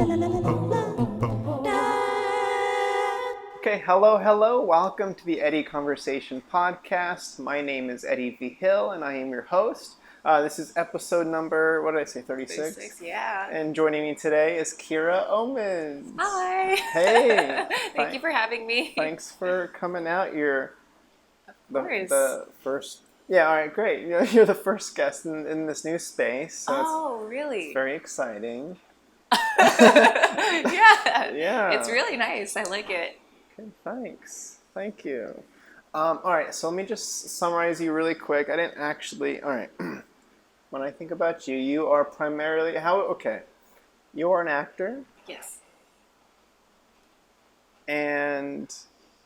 Okay, hello. Welcome to the Eddie Conversation Podcast. My name is Eddie Vigil, and I am your host. This is episode number, what did I say, 36? 36, yeah. And joining me today is Kira Omans. Hi. Hey. Thank you for having me. Thanks for coming out. You're the first. Yeah, all right, great. You're the first guest in this new space. So really? It's very exciting. Yeah. It's really nice. I like it. Okay, thanks. Thank you. All right, so let me just summarize you really quick. I didn't actually... All right. When I think about you, you are primarily... You are an actor. Yes. And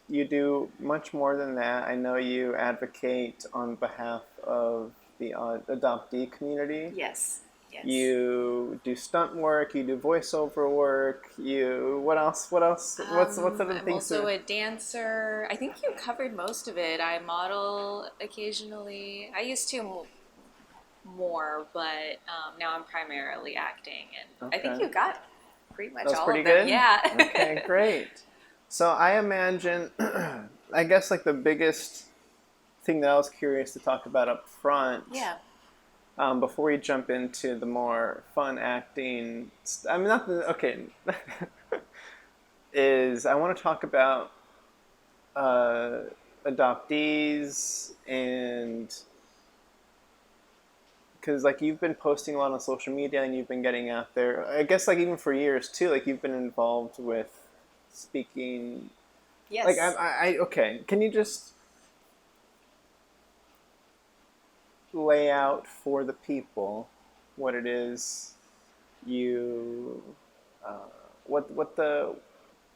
you do much more than that. I know you advocate on behalf of the adoptee community. Yes. You do stunt work. You do voiceover work. What else? What's other things? I'm also a dancer. I think you covered most of it. I model occasionally. I used to more, but now I'm primarily acting. And Okay. I think you got pretty much That's all pretty of them. Good? Yeah. Okay, great. So I imagine, I guess like the biggest thing that I was curious to talk about up front. Yeah. Before we jump into the more fun acting, is I want to talk about adoptees, and because like you've been posting a lot on social media and you've been getting out there, I guess like even for years too, like you've been involved with speaking. Yes. Like okay, can you just lay out for the people what it is you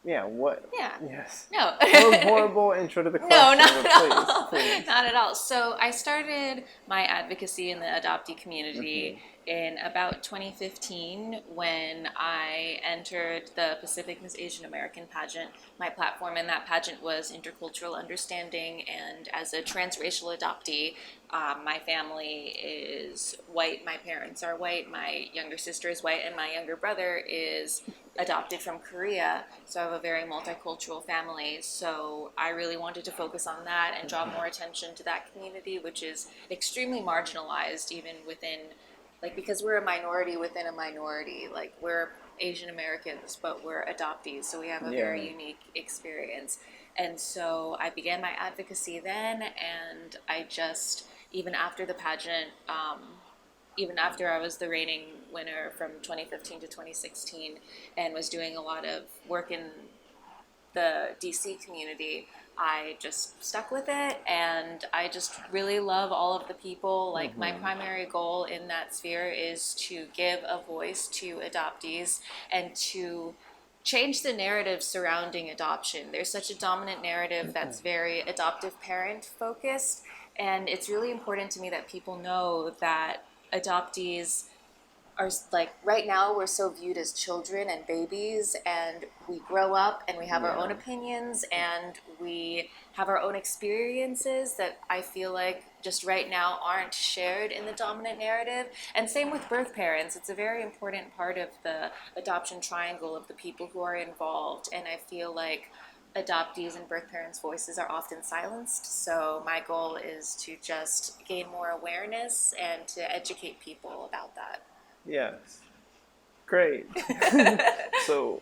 yes No. horrible intro to the question. No, not at all. Please. Not at all. So I started my advocacy in the adoptee community in about 2015 when I entered the Pacific Miss Asian American pageant. My platform in that pageant was intercultural understanding, and as a transracial adoptee, my family is white, my parents are white, my younger sister is white, and my younger brother is adopted from Korea, so I have a very multicultural family. So I really wanted to focus on that and draw more attention to that community, which is extremely marginalized even within, like, because we're a minority within a minority. Like, we're Asian Americans, but we're adoptees, so we have a very unique experience. And so I began my advocacy then, and I just, even after the pageant, even after I was the reigning winner from 2015 to 2016 and was doing a lot of work in the DC community, I just stuck with it, and I just really love all of the people. Like, my primary goal in that sphere is to give a voice to adoptees and to change the narrative surrounding adoption. There's such a dominant narrative that's very adoptive parent focused, and it's really important to me that people know that adoptees are, like, right now we're so viewed as children and babies, and we grow up and we have our own opinions and we have our own experiences that I feel like just right now aren't shared in the dominant narrative. And same with birth parents. It's a very important part of the adoption triangle of the people who are involved, and I feel like adoptees and birth parents' voices are often silenced. So my goal is to just gain more awareness and to educate people about that. Yes. Great. So,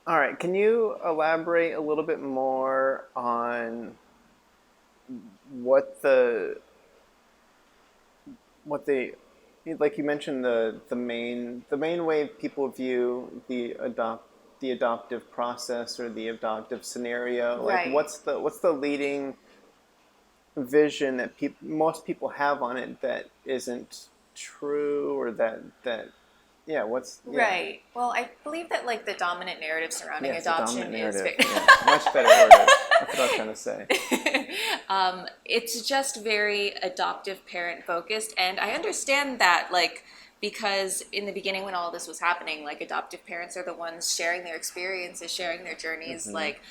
all right, can you elaborate a little bit more on what the like you mentioned the main way people view the adoptive process or the adoptive scenario? Like, Right. what's the leading vision that most people have on it that isn't true, or Right. Well, I believe that, like, the dominant narrative surrounding adoption is very... much better worded. That's what I was trying to say. It's just very adoptive parent focused, and I understand that, like, because in the beginning when all this was happening, like, adoptive parents are the ones sharing their experiences, sharing their journeys. Like,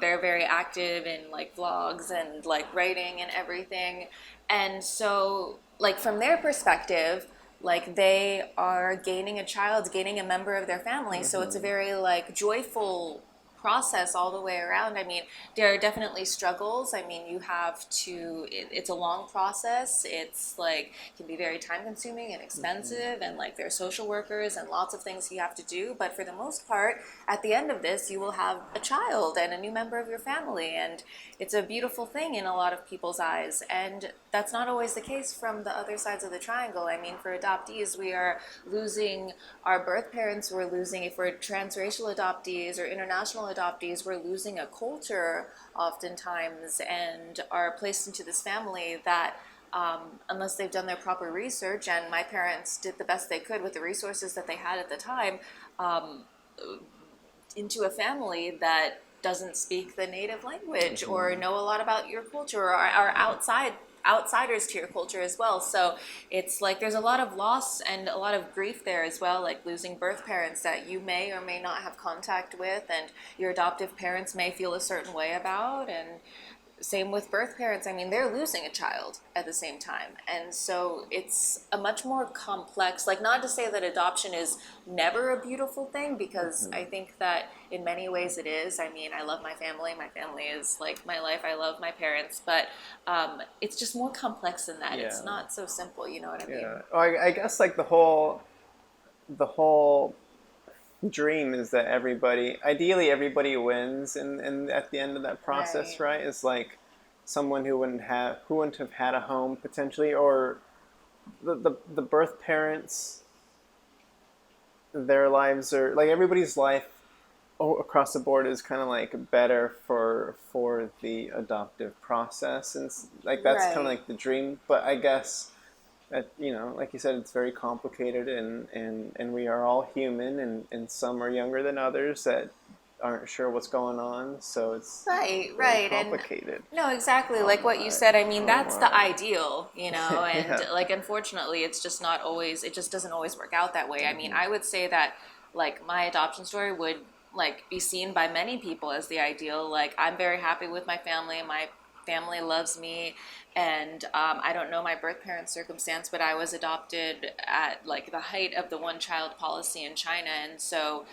they're very active in, like, vlogs and, like, writing and everything. And so, like, from their perspective, like they are gaining a child, gaining a member of their family. So it's a very like joyful process all the way around. I mean, there are definitely struggles. I mean, you have to, it's a long process. It's like, can be very time consuming and expensive, and like there are social workers and lots of things you have to do. But for the most part, at the end of this, you will have a child and a new member of your family. And it's a beautiful thing in a lot of people's eyes. And that's not always the case from the other sides of the triangle. I mean, for adoptees, we are losing our birth parents. We're losing, if we're transracial adoptees or international adoptees, we're losing a culture oftentimes and are placed into this family that unless they've done their proper research, and my parents did the best they could with the resources that they had at the time, into a family that doesn't speak the native language or know a lot about your culture, or are outsiders to your culture as well. So it's like there's a lot of loss and a lot of grief there as well, like losing birth parents that you may or may not have contact with, and your adoptive parents may feel a certain way about. And same with birth parents. I mean, they're losing a child at the same time. And so it's a much more complex, like, not to say that adoption is never a beautiful thing, because I think that in many ways it is. I mean, I love my family. My family is like my life. I love my parents. But it's just more complex than that. It's not so simple, you know what I mean? Yeah. Oh, I guess like the whole dream is that ideally everybody wins, and at the end of that process, right? Is like someone who wouldn't have had a home potentially, or the birth parents, their lives are like everybody's life across the board is kind of like better for the adoptive process, and like that's kind of like the dream. But I guess that, like you said, it's very complicated, and we are all human, and some are younger than others that aren't sure what's going on, so it's right complicated. And no, exactly, like what you said. I mean, that's the ideal, and like unfortunately it's just not always, it just doesn't always work out that way. I mean, I would say that like my adoption story would like be seen by many people as the ideal. Like, I'm very happy with my family loves me, and I don't know my birth parents' circumstance, but I was adopted at like the height of the one-child policy in China, and so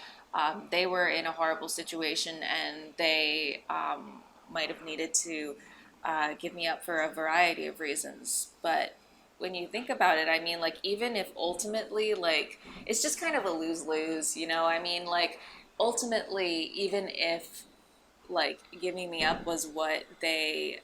they were in a horrible situation, and they might have needed to give me up for a variety of reasons. But when you think about it, I mean, like, even if ultimately, like, it's just kind of a lose-lose, I mean, like, ultimately, even if like giving me up was what they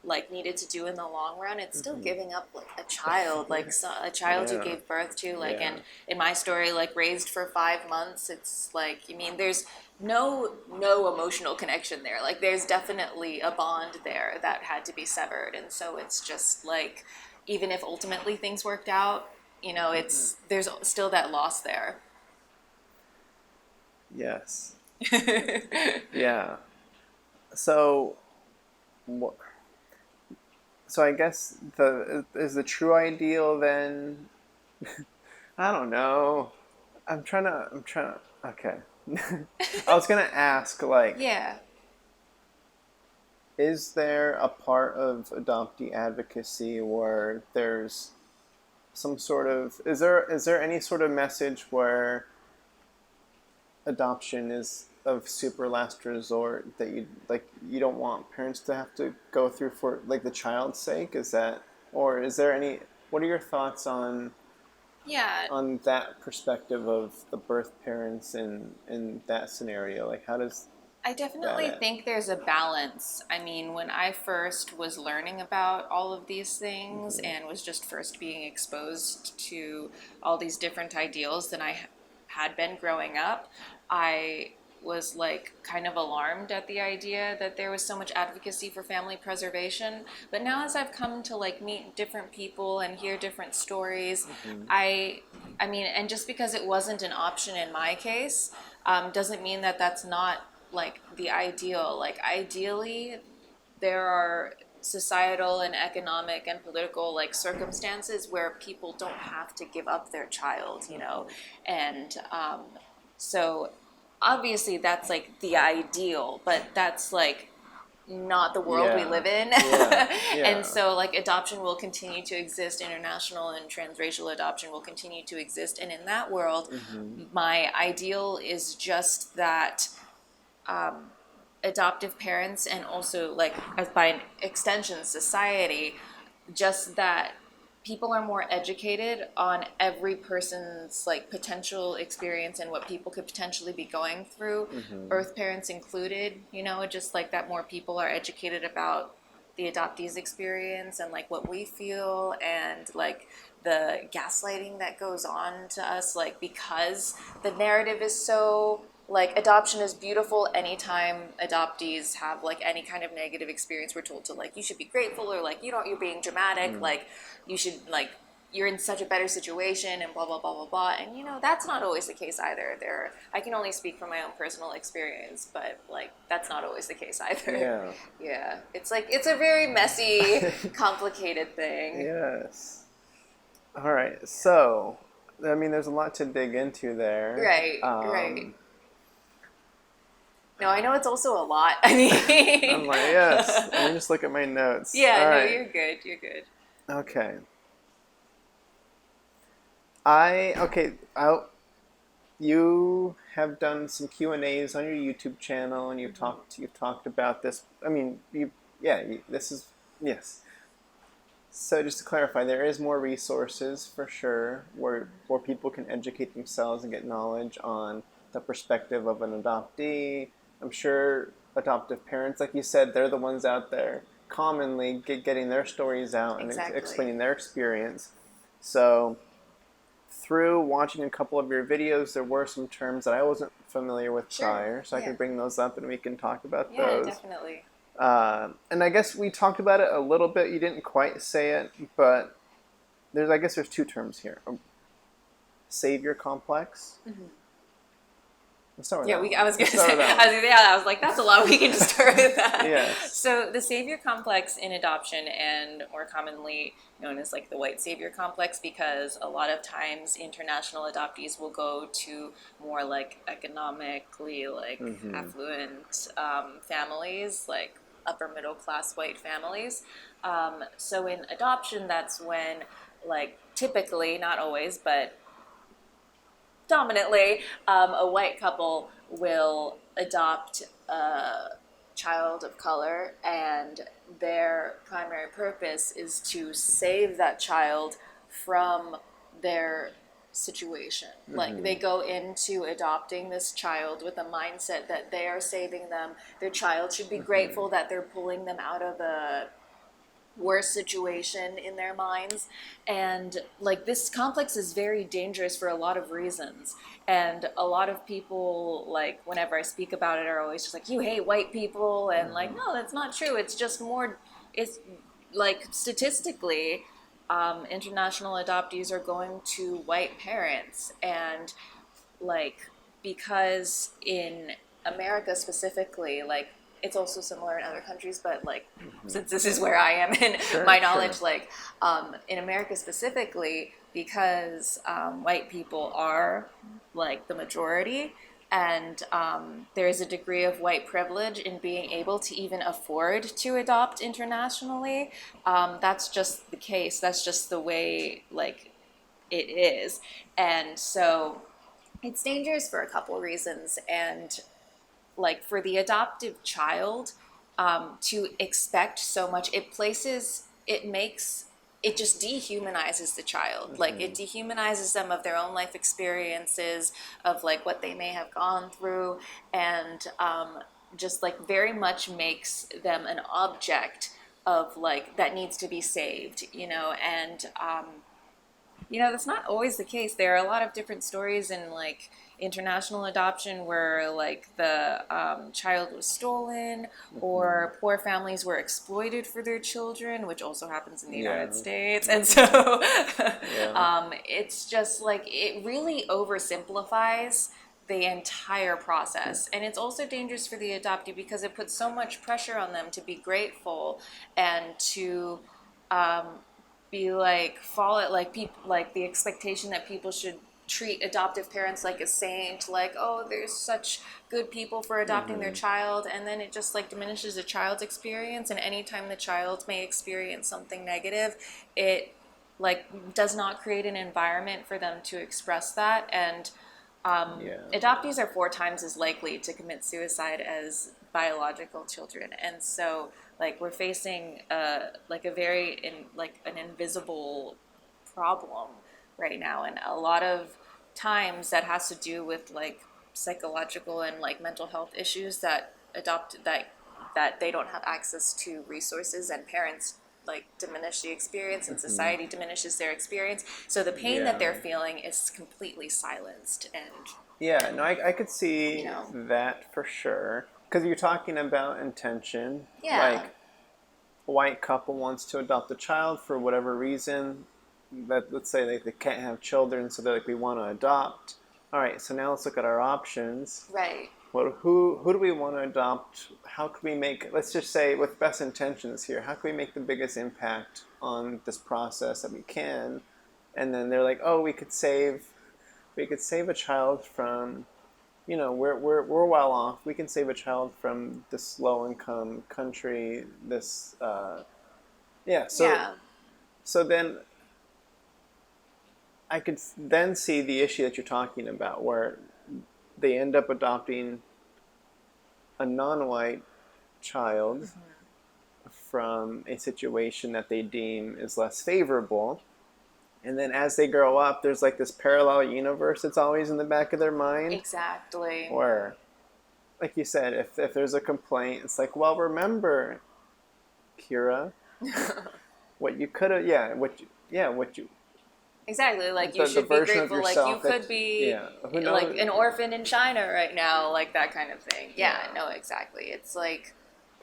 like needed to do in the long run, it's still giving up like a child, like a child you gave birth to, like, and in my story, like raised for 5 months. It's like, I mean, there's no emotional connection there. Like, there's definitely a bond there that had to be severed, and so it's just like, even if ultimately things worked out, it's there's still that loss there. Yes. Yeah. So, so I guess is the true ideal then? I don't know. I'm trying to. Okay. I was gonna ask, like, Yeah. is there a part of adoptee advocacy where there's some sort of is there any sort of message where adoption is of super last resort, that you don't want parents to have to go through for like the child's sake? Is that, or is there any, what are your thoughts on that perspective of the birth parents in that scenario? Like, how does I definitely think there's a balance. I mean, when I first was learning about all of these things and was just first being exposed to all these different ideals than I had been growing up, I was like kind of alarmed at the idea that there was so much advocacy for family preservation. But now, as I've come to like meet different people and hear different stories, I mean, and just because it wasn't an option in my case, doesn't mean that that's not like the ideal. Like, ideally, there are societal and economic and political like circumstances where people don't have to give up their child, and so obviously that's like the ideal, but that's like not the world we Yeah. live in. Yeah. Yeah. And so like adoption will continue to exist, international and transracial adoption will continue to exist, and in that world my ideal is just that adoptive parents, and also like as by an extension society, just that people are more educated on every person's like potential experience and what people could potentially be going through, birth parents included, you know, just like that more people are educated about the adoptees experience and like what we feel, and like the gaslighting that goes on to us, like because the narrative is so like adoption is beautiful. Anytime adoptees have like any kind of negative experience, we're told to like you should be grateful, or like you know you're being dramatic, like you should like you're in such a better situation and blah blah blah blah blah. And you know that's not always the case either. I can only speak from my own personal experience, but like that's not always the case either. Yeah. Yeah, it's like it's a very messy, complicated thing. Yes. All right. So, I mean, there's a lot to dig into there. Right. Right. No, I know it's also a lot. I mean, I'm like, yes. Let me just look at my notes. yeah, All no, right. you're good. You're good. Okay. You have done some Q&As on your YouTube channel, and you've talked about this. I mean, this is yes. So just to clarify, there is more resources for sure where people can educate themselves and get knowledge on the perspective of an adoptee. I'm sure adoptive parents, like you said, they're the ones out there commonly getting their stories out and Exactly. explaining their experience. So through watching a couple of your videos, there were some terms that I wasn't familiar with prior, so I can bring those up and we can talk about those. Yeah, definitely. And I guess we talked about it a little bit. You didn't quite say it, but there's two terms here. Savior complex. Let's start with that. I was gonna say. I was like, that's a lot. We can just start with that. Yes. So the savior complex in adoption, and more commonly known as like the white savior complex, because a lot of times international adoptees will go to more like economically like affluent families, like upper middle class white families. So in adoption, that's when like typically, not always, but dominantly, a white couple will adopt a child of color, and their primary purpose is to save that child from their situation. Like they go into adopting this child with a mindset that they are saving them. Their child should be grateful that they're pulling them out of a worse situation in their minds. And like this complex is very dangerous for a lot of reasons, and a lot of people, like whenever I speak about it, are always just like, you hate white people, and like, no, that's not true. It's just more, it's like statistically international adoptees are going to white parents, and like because in America specifically, like it's also similar in other countries, but like since this is where I am in my knowledge, like in America specifically, because white people are like the majority, and there is a degree of white privilege in being able to even afford to adopt internationally. That's just the case. That's just the way like it is, and so it's dangerous for a couple reasons. And like for the adoptive child to expect so much, it just dehumanizes the child. Like it dehumanizes them of their own life experiences, of like what they may have gone through, and just like very much makes them an object of like that needs to be saved, you know. And that's not always the case. There are a lot of different stories in like international adoption where like the child was stolen, or poor families were exploited for their children, which also happens in the United States. And so it's just like it really oversimplifies the entire process. And it's also dangerous for the adoptee because it puts so much pressure on them to be grateful and to be like fall at like people, like the expectation that people should treat adoptive parents like a saint, like, oh, there's such good people for adopting their child, and then it just like diminishes the child's experience. And anytime the child may experience something negative, it like does not create an environment for them to express that. And adoptees are 4 times as likely to commit suicide as biological children, and so like we're facing like a an invisible problem right now, and a lot of times that has to do with like psychological and like mental health issues that that they don't have access to resources, and parents like diminish the experience, and society diminishes their experience, so the pain that they're feeling is completely silenced. And no, I could see that for sure, because you're talking about intention. Like a white couple wants to adopt a child for whatever reason, that let's say they can't have children, so they're like, we want to adopt. All right, so now let's look at our options. Right. Well, who do we want to adopt? How can we make, let's just say with best intentions here, how can we make the biggest impact on this process that we can? And then they're like, oh, we could save a child from, we're well off. We can save a child from this low income country. So then I could then see the issue that you're talking about, where they end up adopting a non-white child from a situation that they deem is less favorable. And then as they grow up, there's like this parallel universe that's always in the back of their mind. Exactly. Where, like you said, if there's a complaint, it's like, well, remember, Kira, what you could have, what you. Exactly, like you should be grateful, like you could be like an orphan in China right now, like that kind of thing. No, exactly. It's like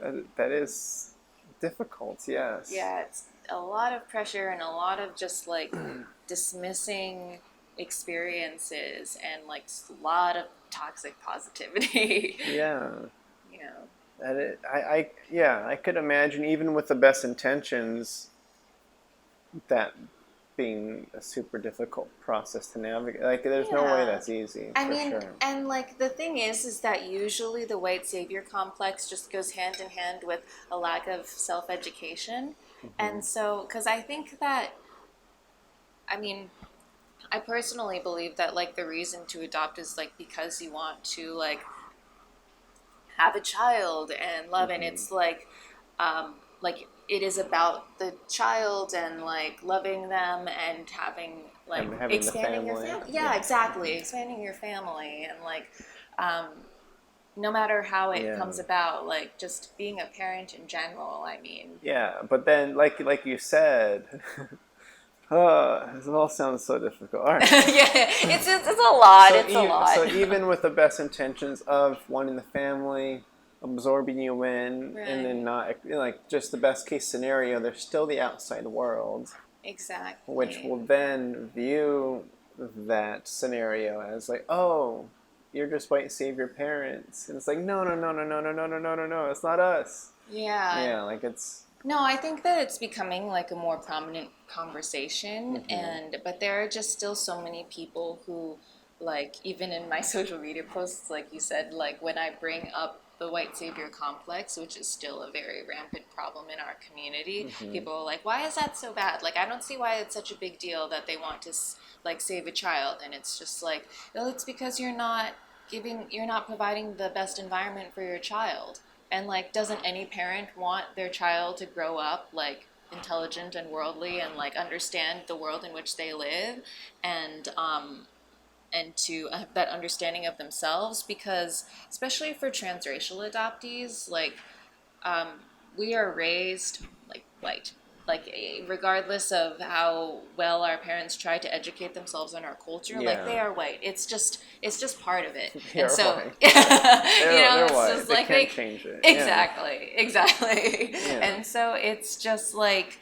that is difficult, yes. Yeah, it's a lot of pressure and a lot of just like dismissing experiences, and like a lot of toxic positivity. I could imagine, even with the best intentions, that being a super difficult process to navigate. Like, there's no way that's easy. I mean, and like the thing is that usually the white savior complex just goes hand in hand with a lack of self-education. And so, because I think that, I mean, I personally believe that like the reason to adopt is like because you want to like have a child and love, and it's like it is about the child and like loving them and having like expanding your family. Exactly, expanding your family, and like no matter how it comes about, like just being a parent in general. I mean, but then like you said, this all sounds so difficult. All right. It's a lot. It's a lot. So even with the best intentions of wanting the family, absorbing you in, and then not like just the best case scenario, there's still the outside world. Exactly. Which will then view that scenario as like, oh, you're just white savior parents, and it's like, no, it's not us. Like it's. No, I think that it's becoming like a more prominent conversation, but there are just still so many people who, like, even in my social media posts, like you said, like when I bring up the white savior complex, which is still a very rampant problem in our community, people are like, why is that so bad? Like, I don't see why it's such a big deal that they want to like save a child. And it's just like, well, it's because you're not providing the best environment for your child. And like, doesn't any parent want their child to grow up like intelligent and worldly and like understand the world in which they live, and to have that understanding of themselves? Because especially for transracial adoptees, like we are raised like white, like regardless of how well our parents try to educate themselves on our culture, like they are white. It's just part of it. And so white. they're white. Just they like can't change it. Exactly. And so it's just like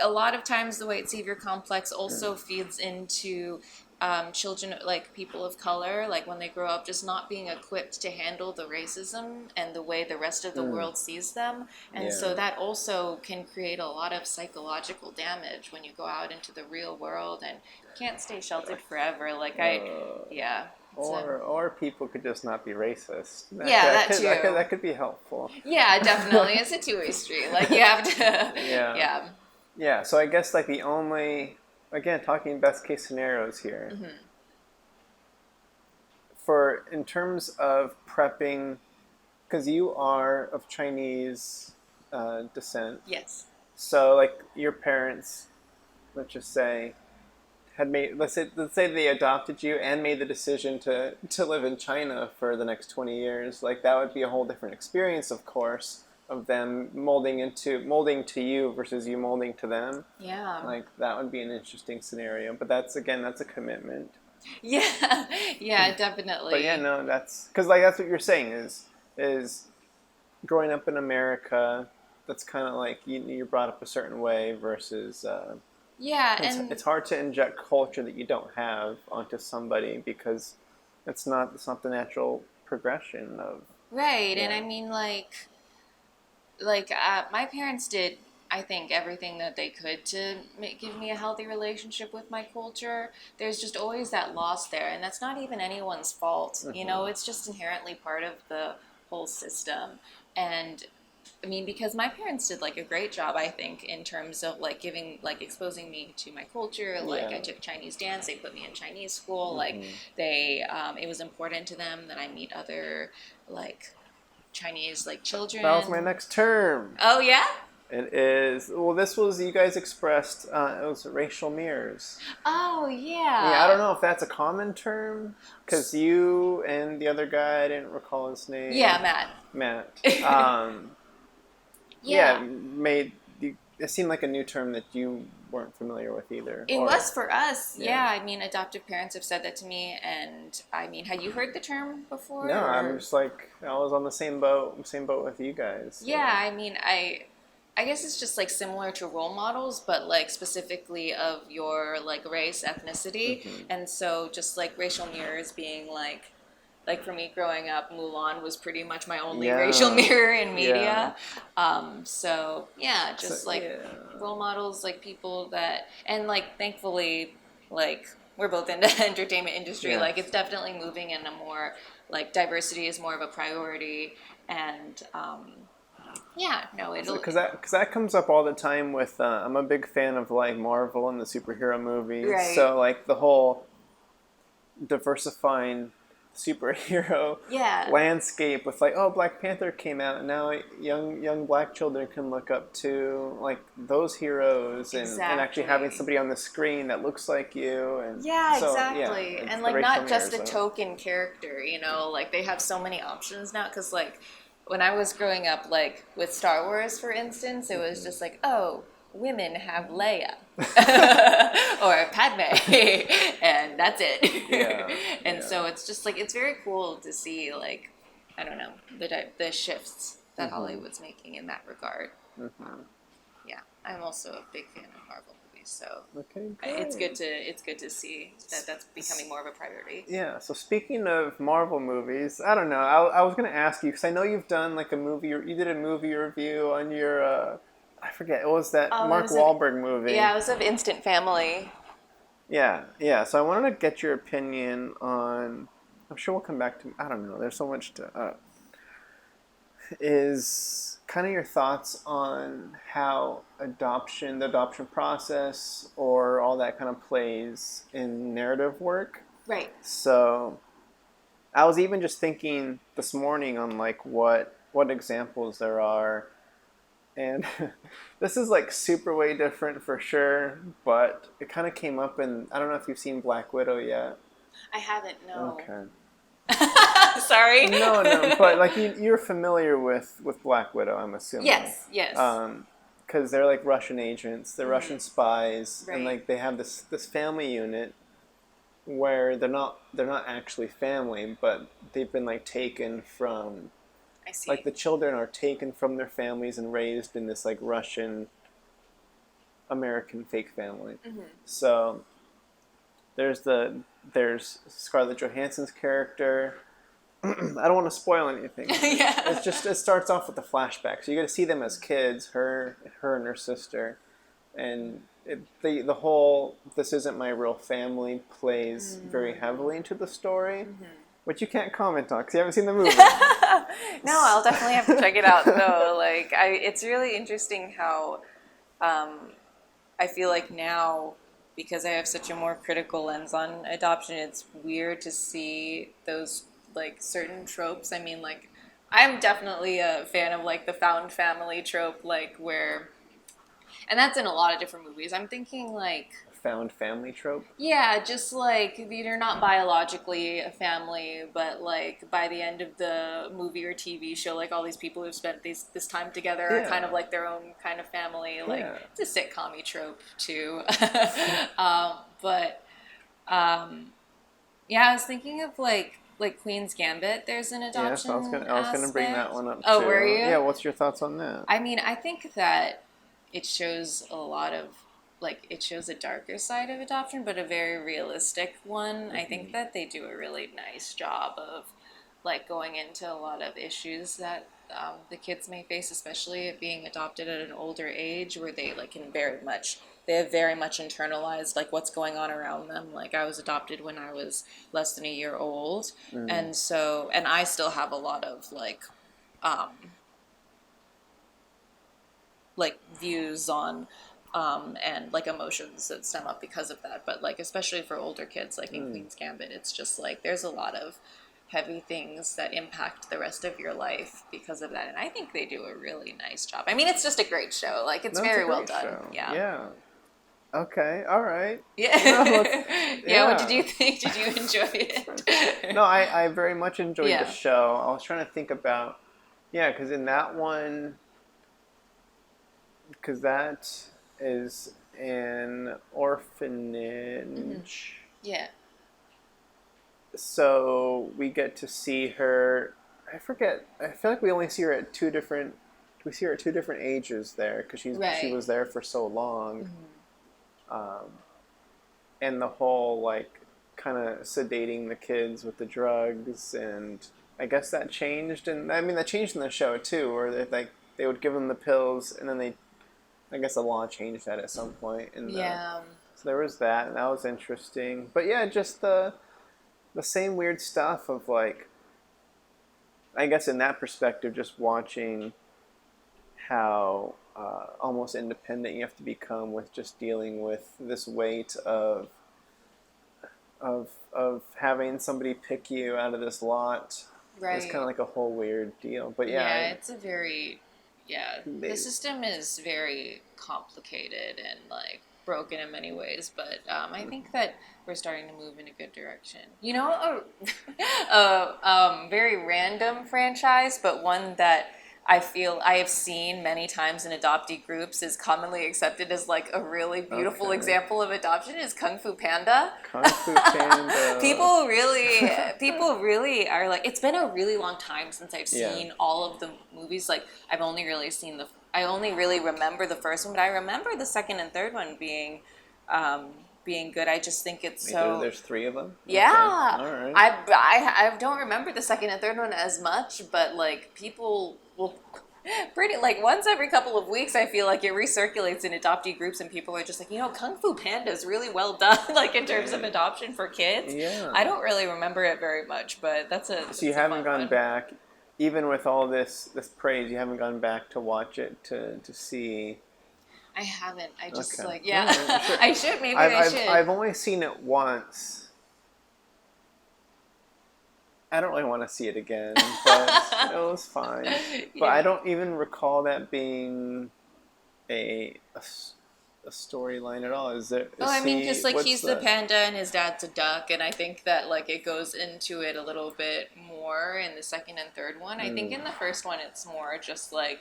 a lot of times the white savior complex also feeds into children, like people of color, like when they grow up, just not being equipped to handle the racism and the way the rest of the world sees them. And so that also can create a lot of psychological damage when you go out into the real world and can't stay sheltered forever. Like yeah. Or people could just not be racist. That could be helpful. Yeah, definitely. It's a two-way street. Like you have to. Yeah. Yeah. So I guess like the only, again, talking best case scenarios here. For in terms of prepping, because you are of Chinese descent. Yes. So like your parents, let's just say, had made let's say they adopted you and made the decision to live in China for the next 20 years. Like that would be a whole different experience, of course, of them molding to you versus you molding to them. Yeah. Like that would be an interesting scenario. But that's a commitment. Yeah. Yeah, definitely. But yeah, no, that's because like that's what you're saying is growing up in America. That's kind of like you're brought up a certain way versus. Yeah, it's hard to inject culture that you don't have onto somebody because it's not the natural progression of. Right, and I mean my parents did, I think, everything that they could to give me a healthy relationship with my culture. There's just always that loss there, and that's not even anyone's fault. You know, it's just inherently part of the whole system. And I mean, because my parents did like a great job, I think, in terms of like exposing me to my culture. Like I took Chinese dance, they put me in Chinese school. Like it was important to them that I meet other like Chinese like children. That was my next term. Oh yeah? It is. Well, this was you guys expressed. It was racial mirrors. Oh yeah. Yeah, I don't know if that's a common term because you and the other guy, I didn't recall his name. Yeah, Matt. Yeah. It seemed like a new term that you weren't familiar with either. It was for us. Yeah. I mean, adoptive parents have said that to me, and I mean, had you heard the term before? No, I'm just like I was on the same boat with you guys. So. Yeah, I mean, I guess it's just like similar to role models, but like specifically of your like race, ethnicity, and so just like racial mirrors being like for me growing up, Mulan was pretty much my only racial mirror in media. So yeah, just role models, like people that, and like thankfully, like we're both in the entertainment industry. Like it's definitely moving in a more like diversity is more of a priority, and because that comes up all the time with. I'm a big fan of like Marvel and the superhero movies. Right. So like the whole diversifying superhero landscape with like, oh, Black Panther came out and now young black children can look up to like those heroes and actually having somebody on the screen that looks like you and and like not just a token character, you know, like they have so many options now because like when I was growing up, like with Star Wars, for instance, it was just like, oh, women have Leia or Padme, and that's it. So it's just like it's very cool to see, like, I don't know, the shifts that Hollywood's making in that regard. Yeah, I'm also a big fan of Marvel movies, so it's good to see that that's becoming more of a priority. Yeah. So speaking of Marvel movies, I don't know. I was gonna ask you because I know you've done like a movie. You did a movie review on your. I forget. What was that Mark Wahlberg movie? Yeah, it was of Instant Family. Yeah. So I wanted to get your opinion on. I'm sure we'll come back to. I don't know. There's so much to. Is kind of your thoughts on how the adoption process, or all that kind of plays in narrative work. Right. So, I was even just thinking this morning on like what examples there are. And this is like super way different for sure, but it kind of came up in, I don't know if you've seen Black Widow yet. I haven't, no. Okay. Sorry. No, but like you're familiar with Black Widow, I'm assuming. Yes. Because they're like Russian agents, they're Russian spies, right. And like they have this family unit where they're not actually family, but they've been like taken from. I see. Like the children are taken from their families and raised in this like Russian American fake family. So there's Scarlett Johansson's character. I don't want to spoil anything. Yeah. It starts off with the flashback, so you get to see them as kids, her and her sister, and the whole "this isn't my real family" plays very heavily into the story, which you can't comment on because you haven't seen the movie. No, I'll definitely have to check it out though. Like, it's really interesting how I feel like now, because I have such a more critical lens on adoption, it's weird to see those like certain tropes. I mean, like, I'm definitely a fan of like the found family trope, like where, and that's in a lot of different movies. I'm thinking like Found family trope. yeah, just like you're not biologically a family, but like by the end of the movie or TV show, like all these people who've spent this time together are kind of like their own kind of family. Like it's a sitcom-y trope too. But yeah, I was thinking of like Queen's Gambit. There's an adoption. Yes, I was gonna bring that one up. Oh, too. were you? Yeah. What's your thoughts on that? I mean, I think that it shows a lot of it shows a darker side of adoption, but a very realistic one. I think that they do a really nice job of like going into a lot of issues that the kids may face, especially being adopted at an older age, where they like they have very much internalized like what's going on around them. Like I was adopted when I was less than a year old, and I still have a lot of like views on and like emotions that stem up because of that. But like especially for older kids, like in Queen's Gambit, it's just like there's a lot of heavy things that impact the rest of your life because of that, and I think they do a really nice job. I mean, it's just a great show. Like it's very well done. Show. Yeah. Okay. All right. Yeah. Yeah. What did you think? Did you enjoy it? No, I very much enjoyed the show. I was trying to think about because in that one, because that is an orphanage. Yeah. So we get to see her. I forget. I feel like we only see her at two different. We see her at two different ages there because she was there for so long. And the whole like kind of sedating the kids with the drugs, and I guess that changed. And I mean that changed in the show too, where they would give them the pills, and then I guess the law changed that at some point. So there was that, and that was interesting. But yeah, just the same weird stuff of like, I guess in that perspective, just watching how almost independent you have to become with just dealing with this weight of having somebody pick you out of this lot. Right. It's kind of like a whole weird deal. But it's a very the system is very complicated and like broken in many ways, but I think that we're starting to move in a good direction. You know, a very random franchise, but one that I feel I have seen many times in adoptee groups is commonly accepted as like a really beautiful example of adoption is Kung Fu Panda. Kung Fu Panda. People really are like, it's been a really long time since I've seen all of the movies. Like I only really remember the first one, but I remember the second and third one being good. I just think it's so. There's three of them. Yeah. Okay. All right. I don't remember the second and third one as much, but like people will pretty like once every couple of weeks. I feel like it recirculates in adoptee groups, and people are just like, Kung Fu Panda is really well done, like in terms of adoption for kids. Yeah. I don't really remember it very much, but that's a. So you haven't gone back, even with all this praise, you haven't gone back to watch it to see. I haven't. I just sure. I should. Maybe I should. I've only seen it once. I don't really want to see it again, but it was fine. But I don't even recall that being a storyline at all. Is there? I mean, just like he's the panda and his dad's a duck, and I think that like it goes into it a little bit more in the second and third one. I think in the first one it's more just like.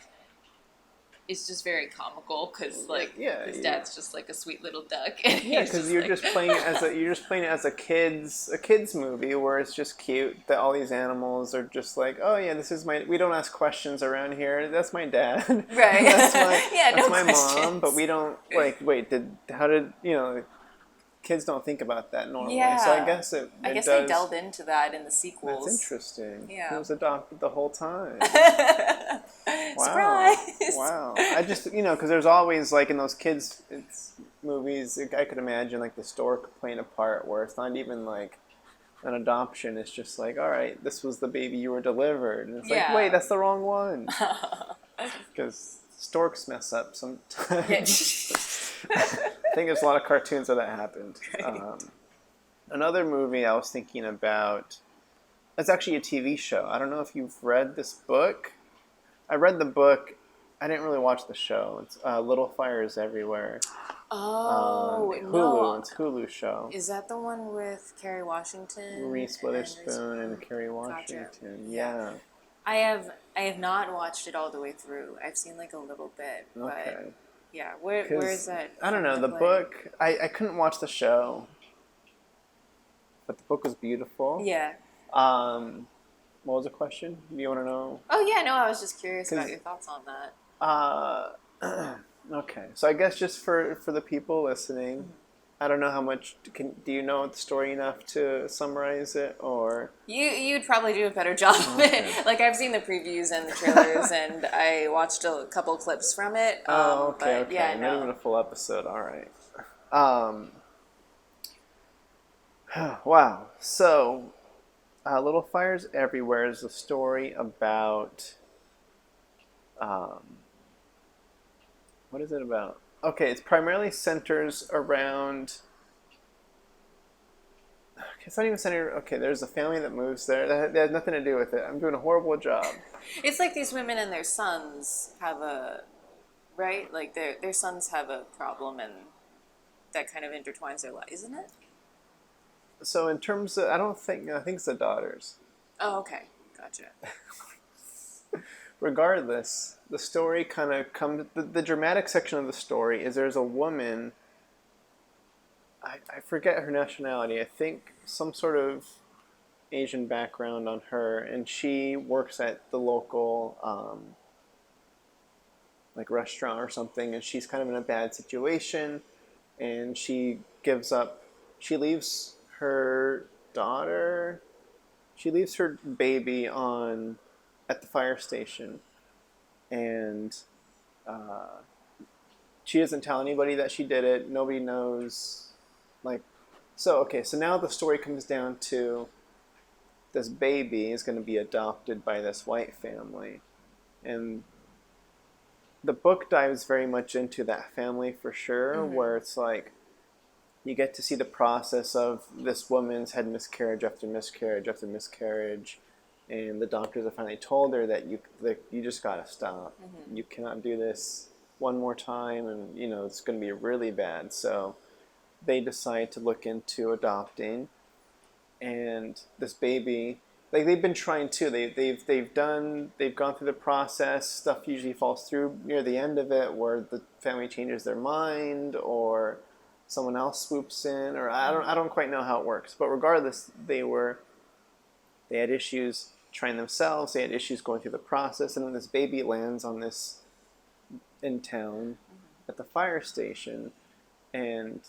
It's just very comical because like his dad's just like a sweet little duck. And because you're just playing it as a kids movie where it's just cute that all these animals are just like, oh yeah, this is we don't ask questions around here. That's my dad. Right. That's my mom. But we don't like. Wait, kids don't think about that normally. Yeah. So I guess I guess does, they delved into that in the sequels. That's interesting. Yeah. He was adopted the whole time. Wow. Surprise! Wow. I just, because there's always, like, in those kids' movies, I could imagine, like, the stork playing a part where it's not even, like, an adoption. It's just like, all right, this was the baby you were delivered. And it's like, wait, that's the wrong one. Because storks mess up sometimes. I think there's a lot of cartoons where that happened. Right. Another movie I was thinking about, it's actually a TV show. I don't know if you've read this book. I read the book. I didn't really watch the show. It's Little Fires Everywhere. Oh, Hulu. no. It's a Hulu show. Is that the one with Kerry Washington? Reese Witherspoon and Kerry Washington. Gotcha. Yeah. I have not watched it all the way through. I've seen like a little bit, but yeah, where is that? I don't know. The book, I couldn't watch the show, but the book was beautiful. Yeah. What was the question? Do you want to know? Oh yeah, no, I was just curious about your thoughts on that. Okay, so I guess just for the people listening, I don't know how much do you know the story enough to summarize it, or you'd probably do a better job of it. Like I've seen the previews and the trailers, and I watched a couple clips from it. Okay. Yeah, not even a full episode. All right. Wow. So, Little Fires Everywhere is a story about. What is it about? Okay, it's primarily centers around. It's not even centered. Okay, there's a family that moves there. That has nothing to do with it. I'm doing a horrible job. It's like these women and their sons have right? Like their sons have a problem, and that kind of intertwines their life, isn't it? So in terms of, I think it's the daughters. Oh, okay, gotcha. Regardless, the story kind of comes. The dramatic section of the story is there's a woman. I forget her nationality. I think some sort of Asian background on her, and she works at the local like restaurant or something, and she's kind of in a bad situation, and she gives up. She leaves her daughter. She leaves her baby at the fire station, and she doesn't tell anybody that she did it. Nobody knows. So now the story comes down to this baby is going to be adopted by this white family, and the book dives very much into that family for sure, where it's like you get to see the process of this woman's had miscarriage after miscarriage after miscarriage, and the doctors have finally told her that you just gotta stop. You cannot do this one more time, and it's going to be really bad. So they decide to look into adopting, and this baby, like they've been trying to. They've gone through the process. Stuff usually falls through near the end of it, where the family changes their mind, or someone else swoops in, or I don't quite know how it works. But regardless, they had issues trying themselves. They had issues going through the process, and then this baby lands in town at the fire station, and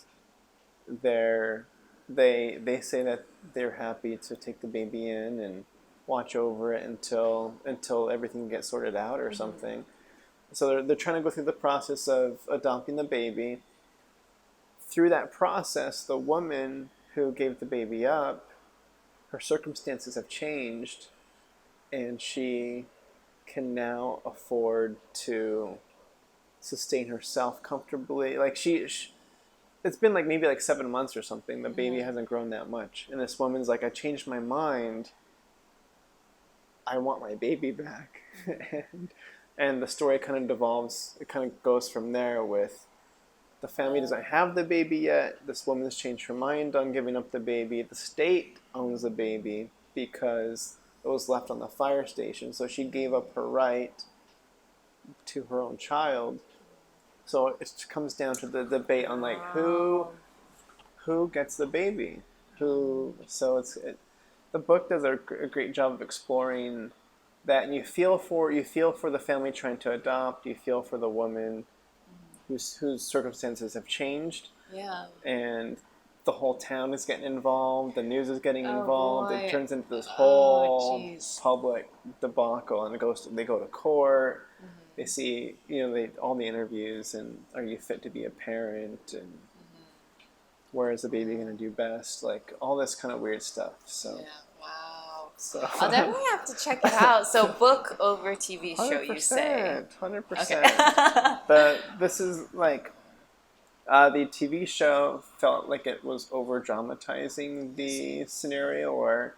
they say that they're happy to take the baby in and watch over it until everything gets sorted out or something. So they're trying to go through the process of adopting the baby. Through that process, the woman who gave the baby up, her circumstances have changed, and she can now afford to sustain herself comfortably. Like it's been maybe 7 months or something. The baby hasn't grown that much, and this woman's like, I changed my mind. I want my baby back. and the story kind of devolves. It kind of goes from there with the family doesn't have the baby yet. This woman's changed her mind on giving up the baby. The state owns the baby because it was left on the fire station. So she gave up her right to her own child. So it comes down to the debate on who gets the baby, the book does a great job of exploring that, and you feel for the family trying to adopt. You feel for the woman whose circumstances have changed. Yeah. And the whole town is getting involved, the news is getting Oh, involved. boy. It turns into this Oh, whole jeez. public debacle, and they go to court. They see, all the interviews, and are you fit to be a parent, and where is the baby going to do best? Like all this kind of weird stuff. So, Yeah. Wow. so I'll definitely have to check it out. So book over TV show, you say? 100%. Okay. This is like the TV show felt like it was over dramatizing the scenario, where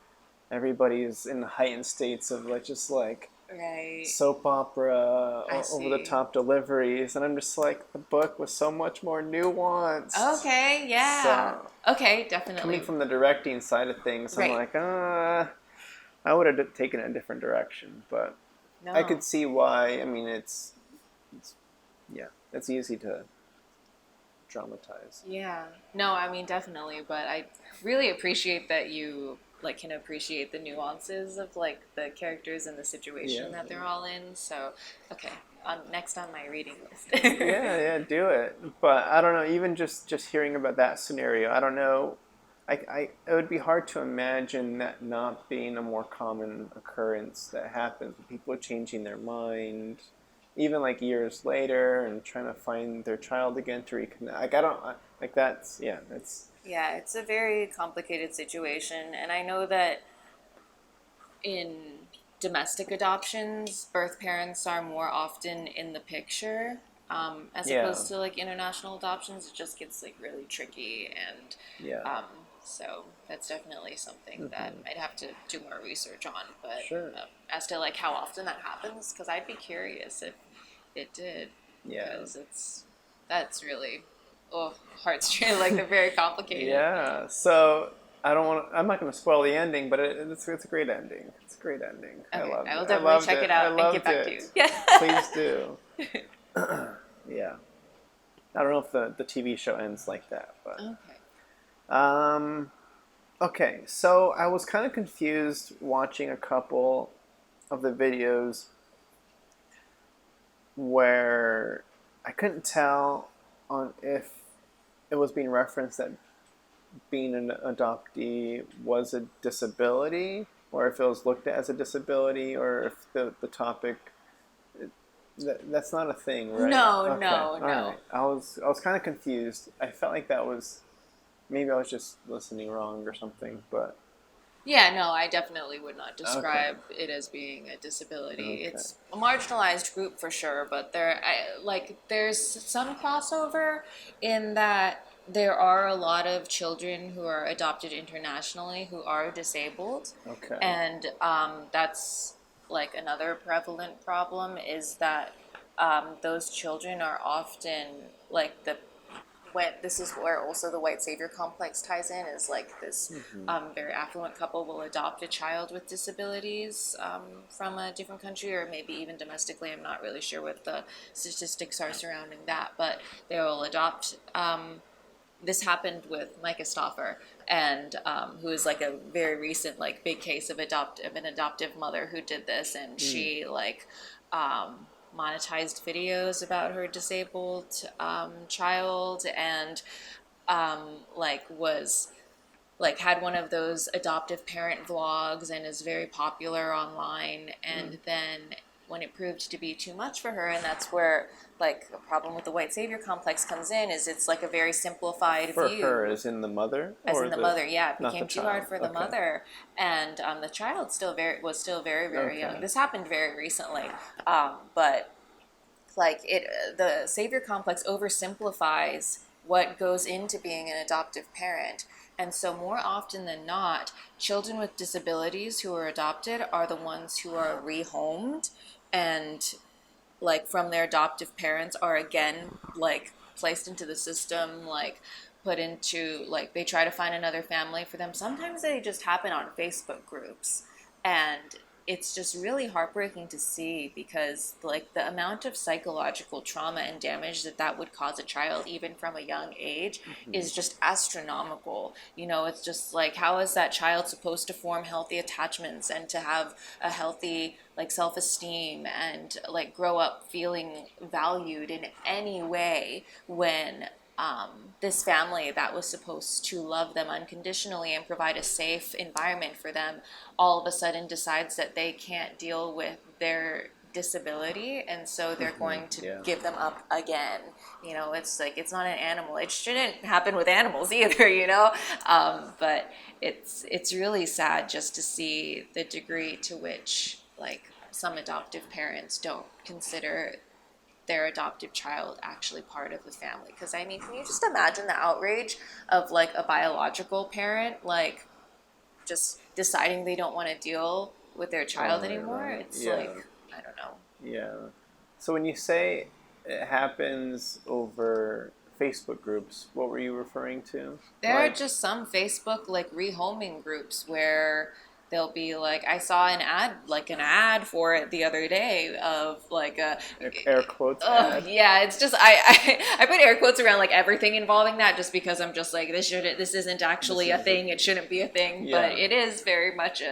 everybody's in heightened states of like Right. soap opera, I over the see. top deliveries, and I'm just like, the book was so much more nuanced. Okay, yeah. So, Okay, definitely. coming from the directing side of things, I'm Right. like, I would have taken a different direction, but No. I could see why. I mean, it's easy to dramatize. Yeah. No, I mean definitely, but I really appreciate that you like can appreciate the nuances of like the characters and the situation that they're all in. So, okay, next on my reading list. Yeah, do it. But I don't know. Even just hearing about that scenario, I don't know. It would be hard to imagine that not being a more common occurrence that happens with people changing their mind, even like years later, and trying to find their child again to reconnect. Like that's Yeah, it's a very complicated situation, and I know that in domestic adoptions, birth parents are more often in the picture. As opposed to like international adoptions, it just gets like really tricky, and yeah. so that's definitely something that I'd have to do more research on. But Sure. As to like how often that happens, because I'd be curious if it did, Yeah. because that's really heartstring. Like they're very complicated. Yeah. So I'm not going to spoil the ending, but it's a great ending. It's a great ending. Okay, I will it. definitely check it out and get back to you. Yeah. Please do. Yeah. I don't know if the TV show ends like that, but Okay. okay. So I was kind of confused watching a couple of the videos where I couldn't tell on if it was being referenced that being an adoptee was a disability, or if it was looked at as a disability, or if the topic that's not a thing, right? No, Okay. no. All right. I was kind of confused. I felt like that was maybe I was just listening wrong or something, but Yeah, no, I definitely would not describe it as being a disability. Okay. It's a marginalized group for sure, but there's some crossover in that there are a lot of children who are adopted internationally who are disabled, okay. and that's like another prevalent problem is that those children are often like this is where also the white savior complex ties in is like this very affluent couple will adopt a child with disabilities from a different country or maybe even domestically. I'm not really sure what the statistics are surrounding that, but they will adopt this happened with Micah Stauffer, and who is like a very recent like big case of an adoptive mother who did this, and she like monetized videos about her disabled child, and was like had one of those adoptive parent vlogs and is very popular online, and then when it proved to be too much for her, and that's where like a problem with the white savior complex comes in, is it's like a very simplified For view. her, as in the mother? As in the mother, yeah. It not became the too hard child. for the Okay. mother. And the child was still very, very Okay. young. This happened very recently. But like the savior complex oversimplifies what goes into being an adoptive parent. And so more often than not, children with disabilities who are adopted are the ones who are rehomed and like from their adoptive parents are again like placed into the system, like put into like they try to find another family for them. Sometimes they just happen on Facebook groups, and it's just really heartbreaking to see because like the amount of psychological trauma and damage that would cause a child even from a young age is just astronomical. It's just like, how is that child supposed to form healthy attachments and to have a healthy like self-esteem and like grow up feeling valued in any way when this family that was supposed to love them unconditionally and provide a safe environment for them all of a sudden decides that they can't deal with their disability, and so they're going to Yeah. give them up again. It's like, it's not an animal. It shouldn't happen with animals either. But it's really sad just to see the degree to which, like, some adoptive parents don't consider their adoptive child actually part of the family. Because I mean, can you just imagine the outrage of, like, a biological parent, like, just deciding they don't want to deal with their child anymore? Right. It's Yeah. like, I don't know. Yeah. So when you say it happens over Facebook groups, what were you referring to? There are Like, just some Facebook, like, rehoming groups where they'll be like, I saw an ad for it the other day of, like, a air quotes ad. yeah, it's just, I put air quotes around, like, everything involving that, just because I'm just like, this isn't actually a thing. It shouldn't be a thing, but it is very much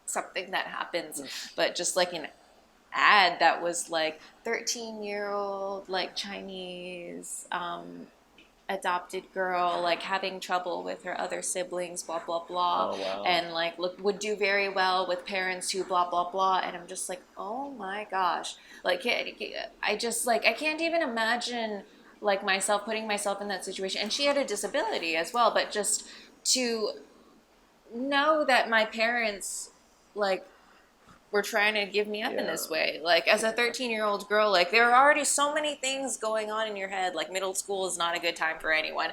something that happens. But just like an ad that was like 13-year-old, like, Chinese adopted girl, like, having trouble with her other siblings, blah blah blah. Oh, wow. And, like, look, would do very well with parents who blah blah blah. And I'm just like, oh my gosh, like, I just, like, I can't even imagine, like, putting myself in that situation. And she had a disability as well, but just to know that my parents, like, were trying to give me up in this way. Like, as a 13-year-old girl, like, there are already so many things going on in your head. Like, middle school is not a good time for anyone.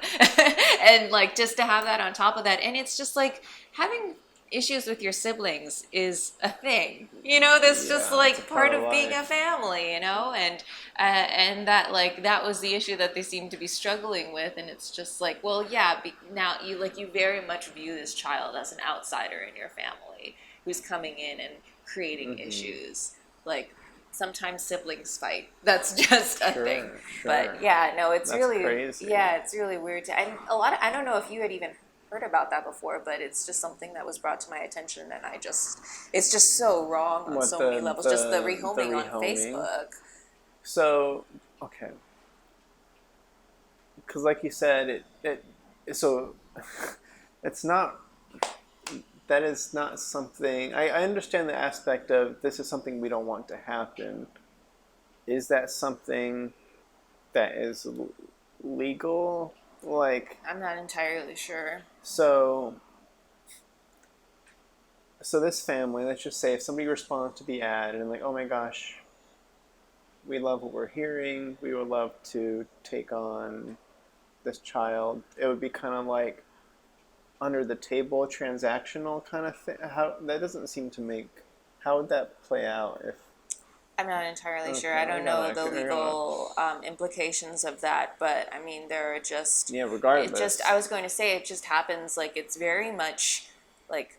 And, like, just to have that on top of that. And it's just like, having issues with your siblings is a thing. That's just, like, part of being a family, and that, like, that was the issue that they seemed to be struggling with. And it's just like, well, yeah, now you very much view this child as an outsider in your family who's coming in and creating issues. Like, sometimes siblings fight. That's just a thing. Sure. But yeah, no, it's That's really crazy. Yeah, it's really weird. And I don't know if you had even heard about that before, but it's just something that was brought to my attention, and it's just so wrong on so many levels. Just the rehoming on Facebook. So, okay. Because, like you said, so it's not. That is not something. I understand the aspect of this is something we don't want to happen. Is that something that is legal? Like, I'm not entirely sure. So this family, let's just say if somebody responds to the ad and like, oh my gosh, we love what we're hearing, we would love to take on this child, it would be kind of like under the table transactional kind of thing. How that doesn't seem to make. How would that play out if? I'm not entirely sure. I don't know the legal implications of that, but I mean, there are just regardless. I was going to say, it just happens. Like, it's very much like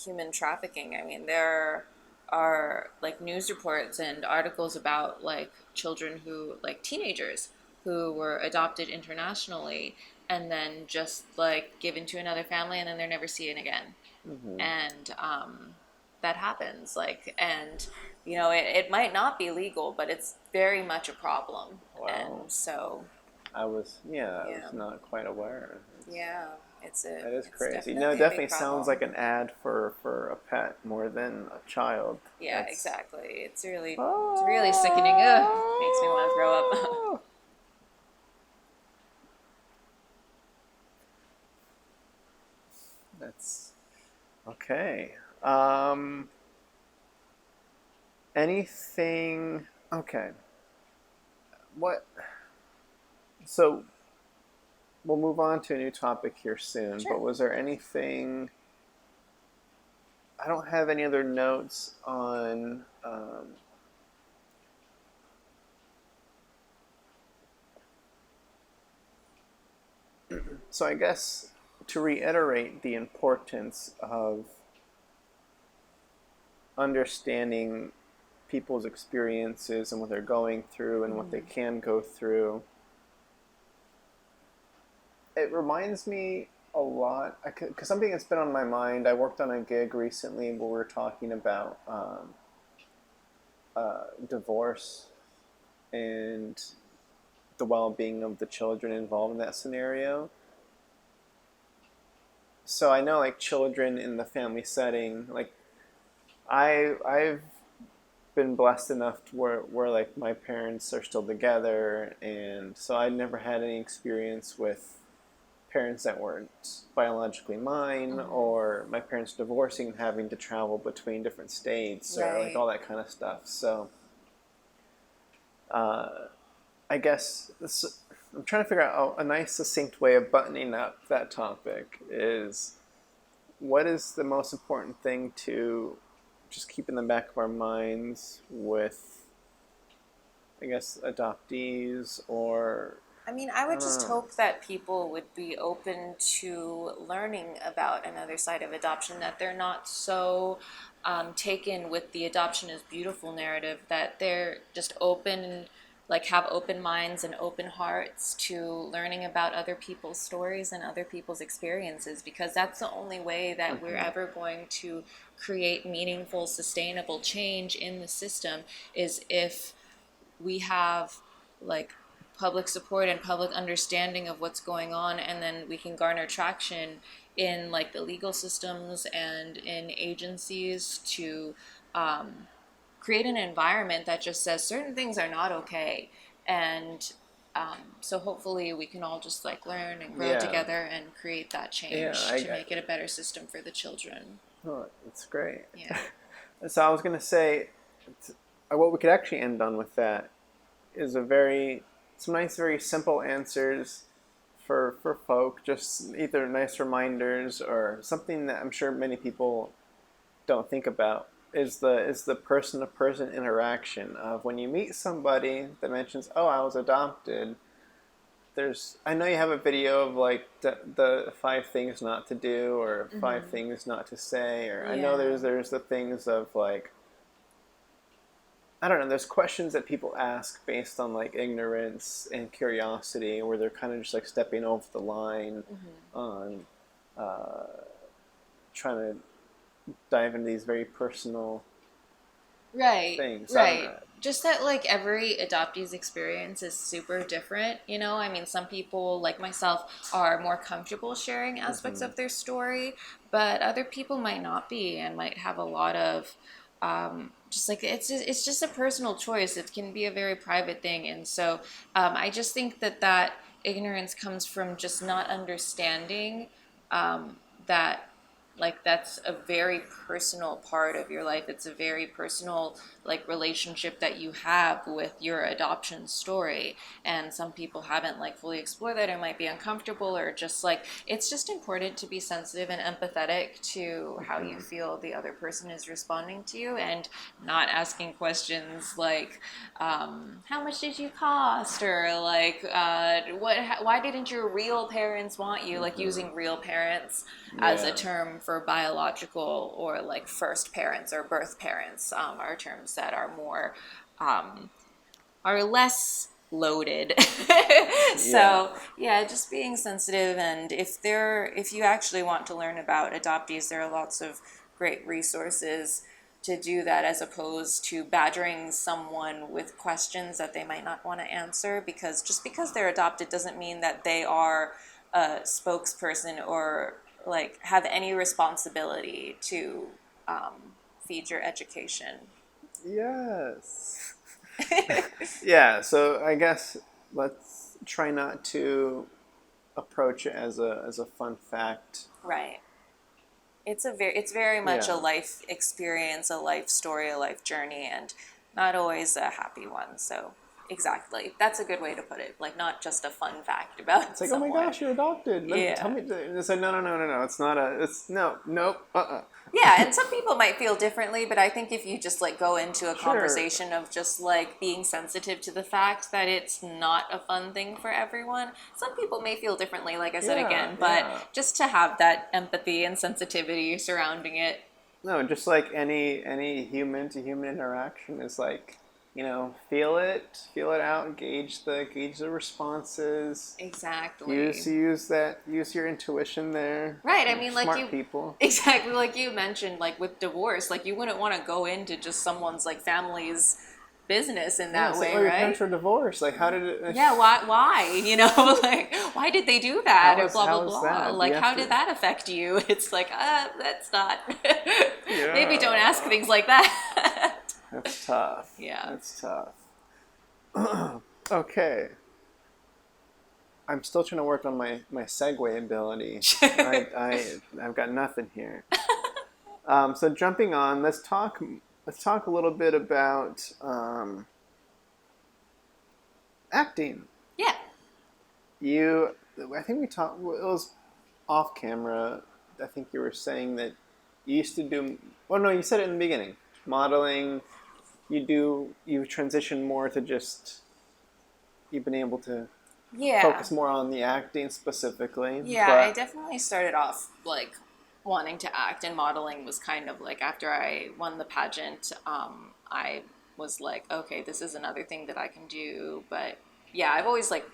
human trafficking. I mean, there are, like, news reports and articles about, like, children who, like, teenagers who were adopted internationally and then just, like, given to another family, and then they're never seen again. And that happens, like, and it might not be legal, but it's very much a problem. Wow. And so I was not quite aware. Yeah, that is crazy. It definitely sounds like an ad for a pet more than a child. Yeah, exactly. It's really sickening. Ugh, makes me want to throw up. That's okay. Anything? Okay. What? So we'll move on to a new topic here soon. Sure. But was there anything? I don't have any other notes on. So I guess to reiterate the importance of understanding people's experiences and what they're going through and what they can go through. It reminds me a lot, because something that's been on my mind, I worked on a gig recently where we were talking about divorce and the well-being of the children involved in that scenario. So I know like children in the family setting, like I've been blessed enough to where like my parents are still together, and so I never had any experience with parents that weren't biologically mine, or my parents divorcing and having to travel between different states, or like all that kind of stuff. So I guess I'm trying to figure out a nice succinct way of buttoning up that topic is, what is the most important thing to just keep in the back of our minds with, I guess, adoptees? Or I mean, I would just hope that people would be open to learning about another side of adoption, that they're not so taken with the adoption is beautiful narrative, that they're just open, like have open minds and open hearts to learning about other people's stories and other people's experiences, because that's the only way that we're ever going to create meaningful, sustainable change in the system, is if we have like public support and public understanding of what's going on, and then we can garner traction in like the legal systems and in agencies to create an environment that just says certain things are not okay. And so hopefully we can all just like learn and grow together and create that change to make it a better system for the children. Oh, that's great. Yeah. So I was going to say, what we could actually end on with that is some nice, very simple answers for folk, just either nice reminders or something that I'm sure many people don't think about, is the person-to-person interaction of when you meet somebody that mentions, oh, I was adopted. I know you have a video of like the 5 things not to do, or 5 things not to say, or I know there's the things of like, I don't know, there's questions that people ask based on like ignorance and curiosity, where they're kind of just like stepping over the line on trying to dive into these very personal things. Right. Just that like every adoptee's experience is super different, you know? I mean, some people like myself are more comfortable sharing aspects of their story, but other people might not be, and might have a lot of just like it's just a personal choice. It can be a very private thing, and so I just think that ignorance comes from just not understanding that like that's a very personal part of your life. It's a very personal like relationship that you have with your adoption story, and some people haven't like fully explored that, or might be uncomfortable, or just like it's just important to be sensitive and empathetic to how you feel the other person is responding to you, and not asking questions like how much did you cost, or like why didn't your real parents want you, like using real parents as a term for biological, or like first parents or birth parents are terms that are more are less loaded. So just being sensitive, and if you actually want to learn about adoptees, there are lots of great resources to do that, as opposed to badgering someone with questions that they might not want to answer, because just because they're adopted doesn't mean that they are a spokesperson or like have any responsibility to feed your education. Yes. Yeah, so I guess let's try not to approach it as a fun fact. Right. It's very much a life experience, a life story, a life journey, and not always a happy one. So exactly, that's a good way to put it. Like, not just a fun fact about. It's like, someone. oh my gosh, you're adopted. Tell me. It's like, no. It's not a. It's nope. Yeah, and some people might feel differently, but I think if you just like go into a conversation of just like being sensitive to the fact that it's not a fun thing for everyone, some people may feel differently, like I said again, but just to have that empathy and sensitivity surrounding it. No, just like any human to human interaction is like, feel it out, gauge the responses. Exactly. Use your intuition there. Right. I mean, smart people. Exactly, like you mentioned, like with divorce, like you wouldn't want to go into just someone's like family's business in Yeah, that it's way, like, oh, your right? parents were divorced. Like, how did it? Yeah, why? You know, like, why did they do that? Or blah, How blah, is blah. that? Do you Like, have how to? did that affect you? It's like, that's not. Maybe don't ask Yeah, things like that. that's tough. Yeah. That's tough. Okay. I'm still trying to work on my segue ability. I've got nothing here. So jumping on, let's talk a little bit about acting. Yeah. I think we talked. It was off camera. I think you were saying that you used to do. Well, no, you said it in the beginning. Modeling. You transition more to just. You've been able to Yeah. focus more on the acting specifically, Yeah, I but definitely started off like wanting to act, and modeling was kind of like after I won the pageant, I was like, okay, this is another thing that I can do. But yeah, I've always like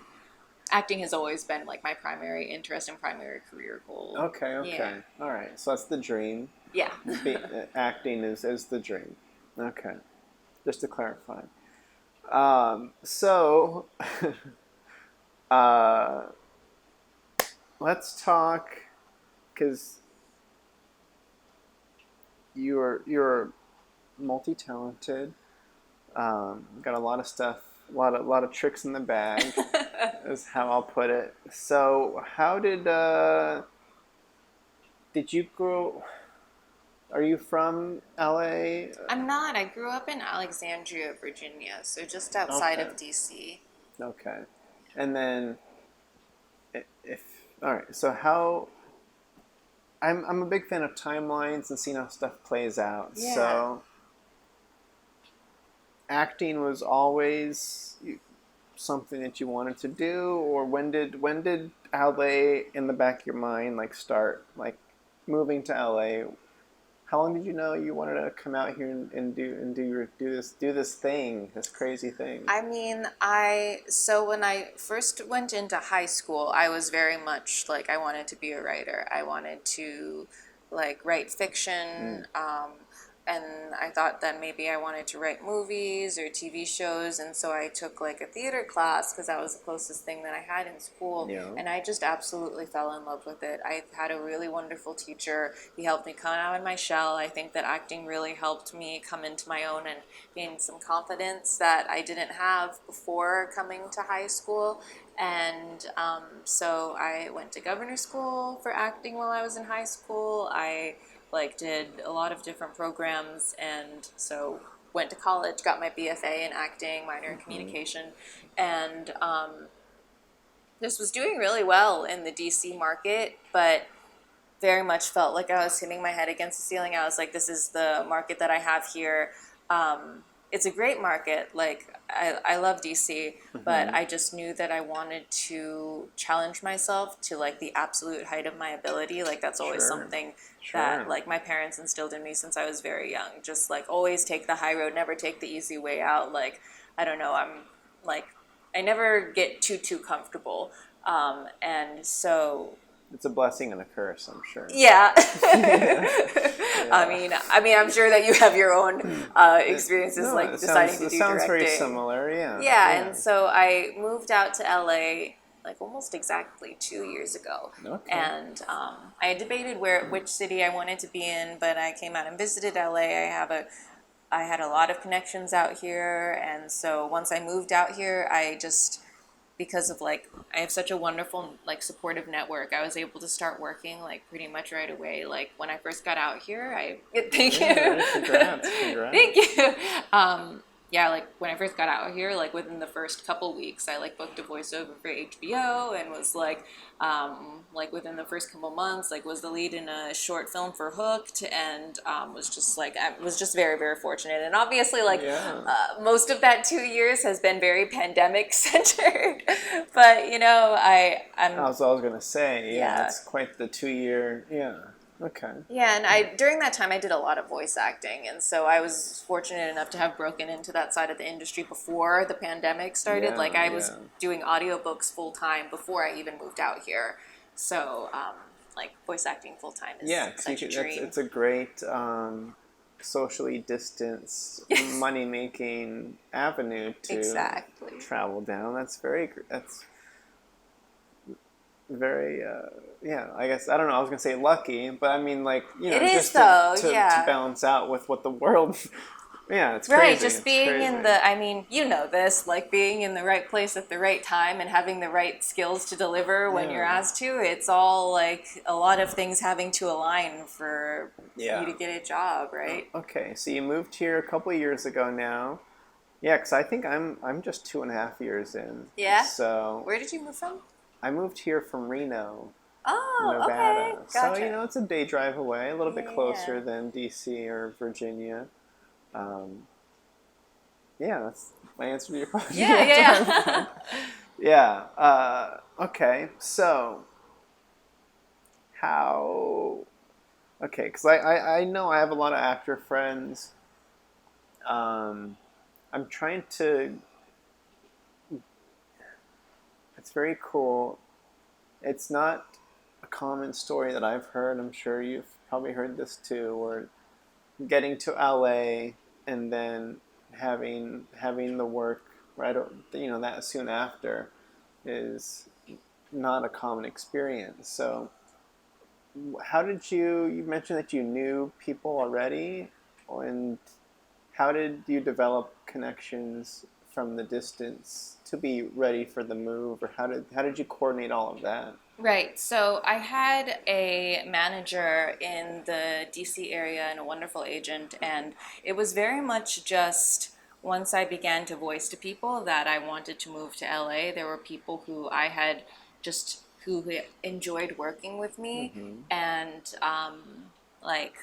acting has always been like my primary interest and primary career goal. okay, Yeah. all right. So that's the dream. Yeah. Acting is the dream. Okay, just to clarify. So, uh, let's talk because you're multi-talented. Got a lot of stuff, a lot of tricks in the bag, is how I'll put it. So, how did you grow? Are you from LA? I'm not. I grew up in Alexandria, Virginia, so just outside Okay, of DC. okay. And then, if all right, so how? I'm a big fan of timelines and seeing how stuff plays out. Yeah. So, acting was always something that you wanted to do, or when did LA in the back of your mind like start like moving to LA? How long did you know you wanted to come out here and do this thing, this crazy thing? I mean, so when I first went into high school, I was very much like I wanted to be a writer. I wanted to like write fiction, and I thought that maybe I wanted to write movies or TV shows, and so I took like a theater class because that was the closest thing that I had in school, Yeah. and I just absolutely fell in love with it. I had a really wonderful teacher. He helped me come out of my shell. I think that acting really helped me come into my own and gain some confidence that I didn't have before coming to high school. And so I went to governor school for acting while I was in high school. I like did a lot of different programs, and so went to college, got my BFA in acting, minor in communication, and this was doing really well in the DC market, but very much felt like I was hitting my head against the ceiling. I was like, this is the market that I have here. It's a great market. Like, I love DC, but I just knew that I wanted to challenge myself to like the absolute height of my ability. Like, that's always Sure. something Sure. that like my parents instilled in me since I was very young. Just like always take the high road, never take the easy way out. Like, I don't know, I'm like, I never get too comfortable. And so It's a blessing and a curse, I'm sure. yeah. Yeah. I mean, I'm sure that you have your own experiences, No, like it deciding sounds, to it do sounds directing. very similar. Yeah. Yeah, and so I moved out to LA like almost exactly 2 years ago, Okay. and I had debated which city I wanted to be in, but I came out and visited LA. I had a lot of connections out here, and so once I moved out here, I just because of like I have such a wonderful like supportive network, I was able to start working like pretty much right away. Like when I first got out here, thank you. Yeah, congrats. Thank you. Yeah, like when I first got out here, like within the first couple weeks, I like booked a voiceover for HBO and was like within the first couple months, like was the lead in a short film for Hooked, and was just like I was just very fortunate. And obviously, like Yeah. most of that 2 years has been very pandemic centered, but you know, I'm That's what I was gonna say. Yeah, Yeah. it's quite the 2 year. Yeah. Okay. yeah, and during that time I did a lot of voice acting, and so I was fortunate enough to have broken into that side of the industry before the pandemic started. Yeah, Like I was yeah. doing audiobooks full time before I even moved out here. So like voice acting full time is Yeah, 'cause such a that's dream. it's a great. socially distanced money making avenue to Exactly. travel down. That's very yeah, I guess I don't know, I was gonna say lucky, but I mean, like, It is just though, to yeah. balance out with what the world yeah, it's Right, crazy. just It's being crazy. in the, I mean, you know this, like being in the right place at the right time and having the right skills to deliver when you're Yeah. asked to. It's all like a lot of things having to align for you to Yeah. get a job, right? Okay, so you moved here a couple of years ago now. Yeah, because I think I'm just 2.5 years in. Yeah? So Where did you move from? I moved here from Reno, Oh, okay. Nevada. So, Gotcha. it's a day drive away, a little bit Yeah. closer than DC or Virginia. Um, yeah, that's my answer to your question. Yeah, yeah, yeah. Yeah. Okay, so how. Okay, because I know I have a lot of actor friends. I'm trying to. It's very cool. It's not a common story that I've heard. I'm sure you've probably heard this too, where getting to LA and then having the work right, that soon after is not a common experience. So, how did you mentioned that you knew people already, and how did you develop connections from the distance to be ready for the move, or how did you coordinate all of that? Right. So I had a manager in the DC area and a wonderful agent, and it was very much just once I began to voice to people that I wanted to move to LA, there were people who I had just who enjoyed working with me Mm-hmm. and like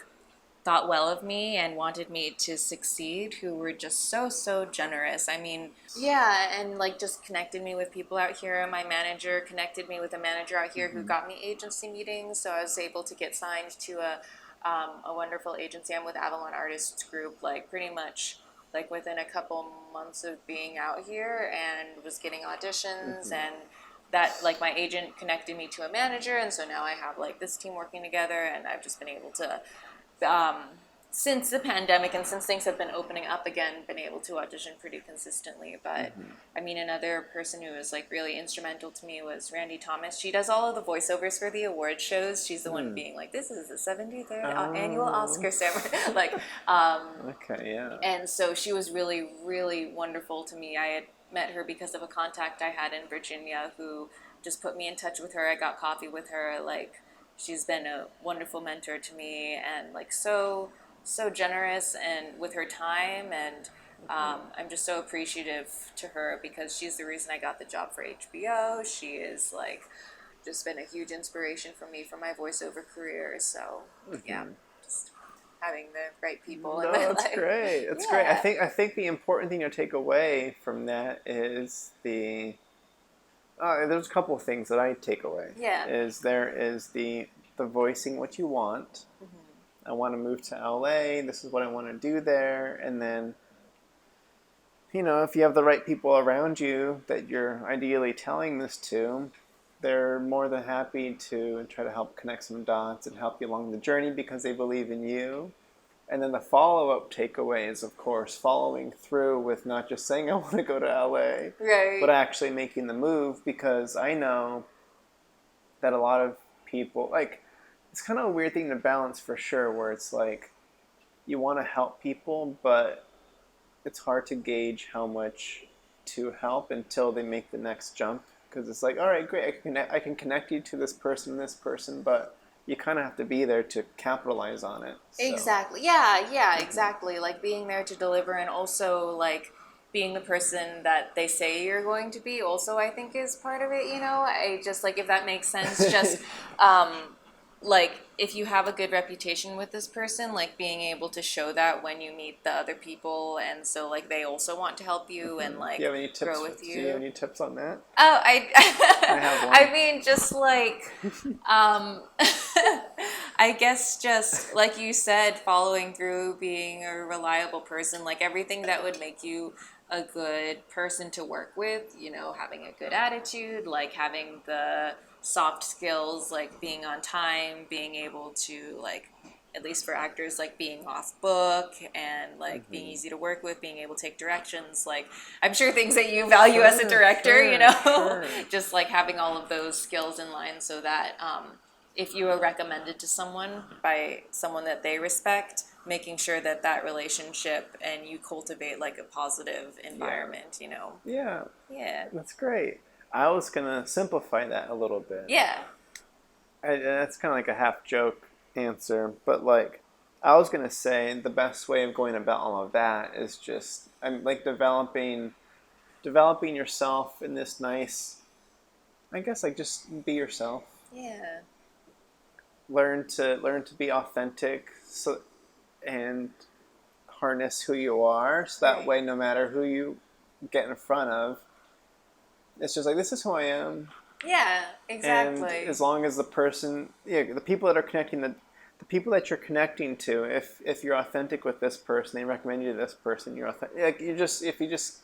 thought well of me and wanted me to succeed, who were just so generous. I mean, yeah, and like just connected me with people out here. My manager connected me with a manager out here who Mm-hmm. got me agency meetings, so I was able to get signed to a wonderful agency. I'm with Avalon Artists Group, like pretty much like within a couple months of being out here, and was getting auditions. Mm-hmm. And that, like, my agent connected me to a manager, and so now I have like this team working together, and I've just been able to um, since the pandemic and since things have been opening up again, been able to audition pretty consistently. But Mm-hmm. I mean, another person who was like really instrumental to me was Randy Thomas. She does all of the voiceovers for the award shows. She's the one Mm. being like, "This is the 73rd annual Oh. Oscar ceremony," like, Okay, yeah. and so she was really wonderful to me. I had met her because of a contact I had in Virginia who just put me in touch with her. I got coffee with her. Like, she's been a wonderful mentor to me, and like so generous and with her time. And I'm just so appreciative to her because she's the reason I got the job for HBO. She is like just been a huge inspiration for me for my voiceover career. So yeah, Mm-hmm. just having the right people in No, my that's life. great. That's great. Yeah. I think the important thing to take away from that is there's a couple of things that I take away. Yeah. Is there is the voicing what you want. I want to move to LA. This is what I want to do there, and then if you have the right people around you that you're ideally telling this to, they're more than happy to try to help connect some dots and help you along the journey because they believe in you. And then the follow-up takeaway is, of course, following through with not just saying I want to go to LA, Right. but actually making the move, because I know that a lot of people, like, it's kind of a weird thing to balance for sure, where it's like you want to help people, but it's hard to gauge how much to help until they make the next jump, because it's like, all right, great, I can connect you to this person, but you kind of have to be there to capitalize on it. So. Exactly. Yeah, exactly. Like being there to deliver and also like being the person that they say you're going to be also I think is part of it, you know? I just like if that makes sense, just um like if you have a good reputation with this person, like being able to show that when you meet the other people, and so like they also want to help you and Do like you have any tips? grow with Do you have you. any tips on that? Oh, I have one. I mean, just like, um, I guess just like you said, following through, being a reliable person, like everything that would make you a good person to work with, you know, having a good attitude, like having the soft skills, like being on time, being able to like at least for actors, like being off book and like being easy to work with, being able to take directions. Like, I'm sure things that you value as a director, you know, just like having all of those skills in line so that if you are recommended to someone by someone that they respect, making sure that that relationship and you cultivate like a positive environment, you know? Yeah. Yeah. That's great. I was going to simplify that a little bit. Yeah. That's kind of like a half joke answer, but like I was going to say the best way of going about all of that is just like developing yourself in this nice, I guess, like just be yourself. Yeah. Learn to be authentic, so and harness who you are, so that way no matter who you get in front of, it's just like, this is who I am. Yeah, exactly. And as long as the person, the people that are connecting, the people that you're connecting to, if you're authentic with this person, they recommend you to this person, you're authentic. Like if you just,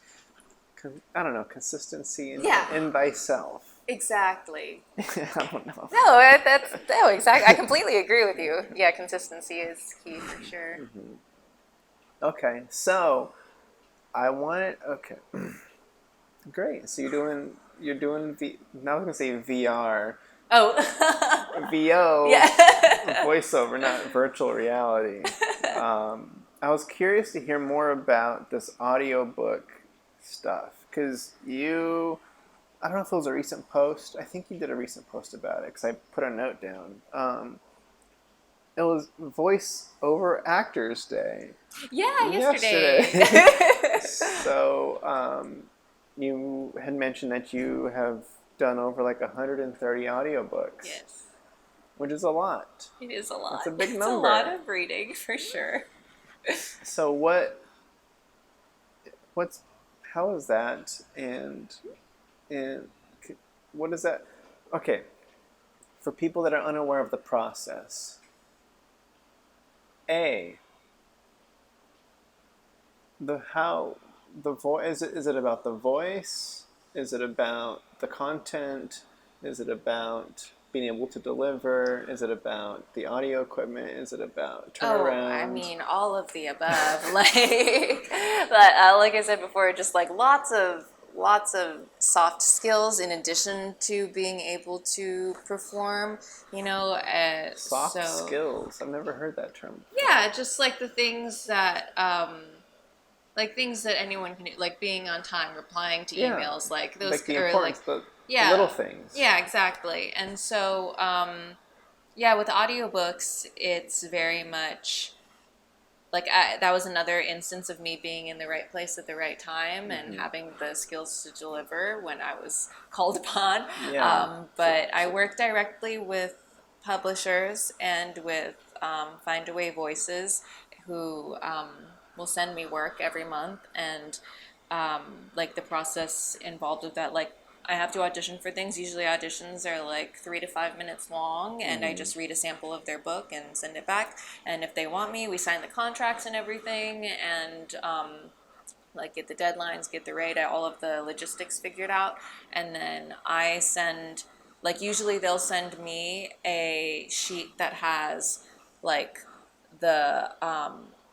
I don't know, consistency in thyself. Exactly. I don't know. No, exactly. I completely agree with you. Yeah, consistency is key for sure. Okay, so I wanted. Okay, great. So you're doing now I was gonna say VR. Oh. VO. Yeah. Voiceover, not virtual reality. I was curious to hear more about this audiobook stuff because I don't know if it was a recent post. I think you did a recent post about it because I put a note down. It was Voice Over Actors Day. Yeah, yesterday. So, you had mentioned that you have done over like 130 audiobooks. Yes. Which is a lot. It is a lot. It's a big number. It's a lot of reading, for sure. So how is that, and what is that? Okay, for people that are unaware of the process, the voice, is it about the voice? Is it about the content? Is it about being able to deliver? Is it about the audio equipment? Is it about turnaround? Oh, I mean, all of the above. Like I said before, just like lots of soft skills in addition to being able to perform. You know, soft skills. I've never heard that term before. Yeah, just like the things that. Like things that anyone can do, like being on time, replying to emails, like those, like the or importance, like the little things. Yeah, exactly. And so, with audiobooks, it's very much like that was another instance of me being in the right place at the right time and having the skills to deliver when I was called upon. Yeah. But I work directly with publishers and with Find Away Voices, who will send me work every month, and like the process involved with that, like I have to audition for things. Usually auditions are like 3 to 5 minutes long, and I just read a sample of their book and send it back, and if they want me, we sign the contracts and everything, and like get the deadlines, get the rate, all of the logistics figured out, and then I send, like usually they'll send me a sheet that has like the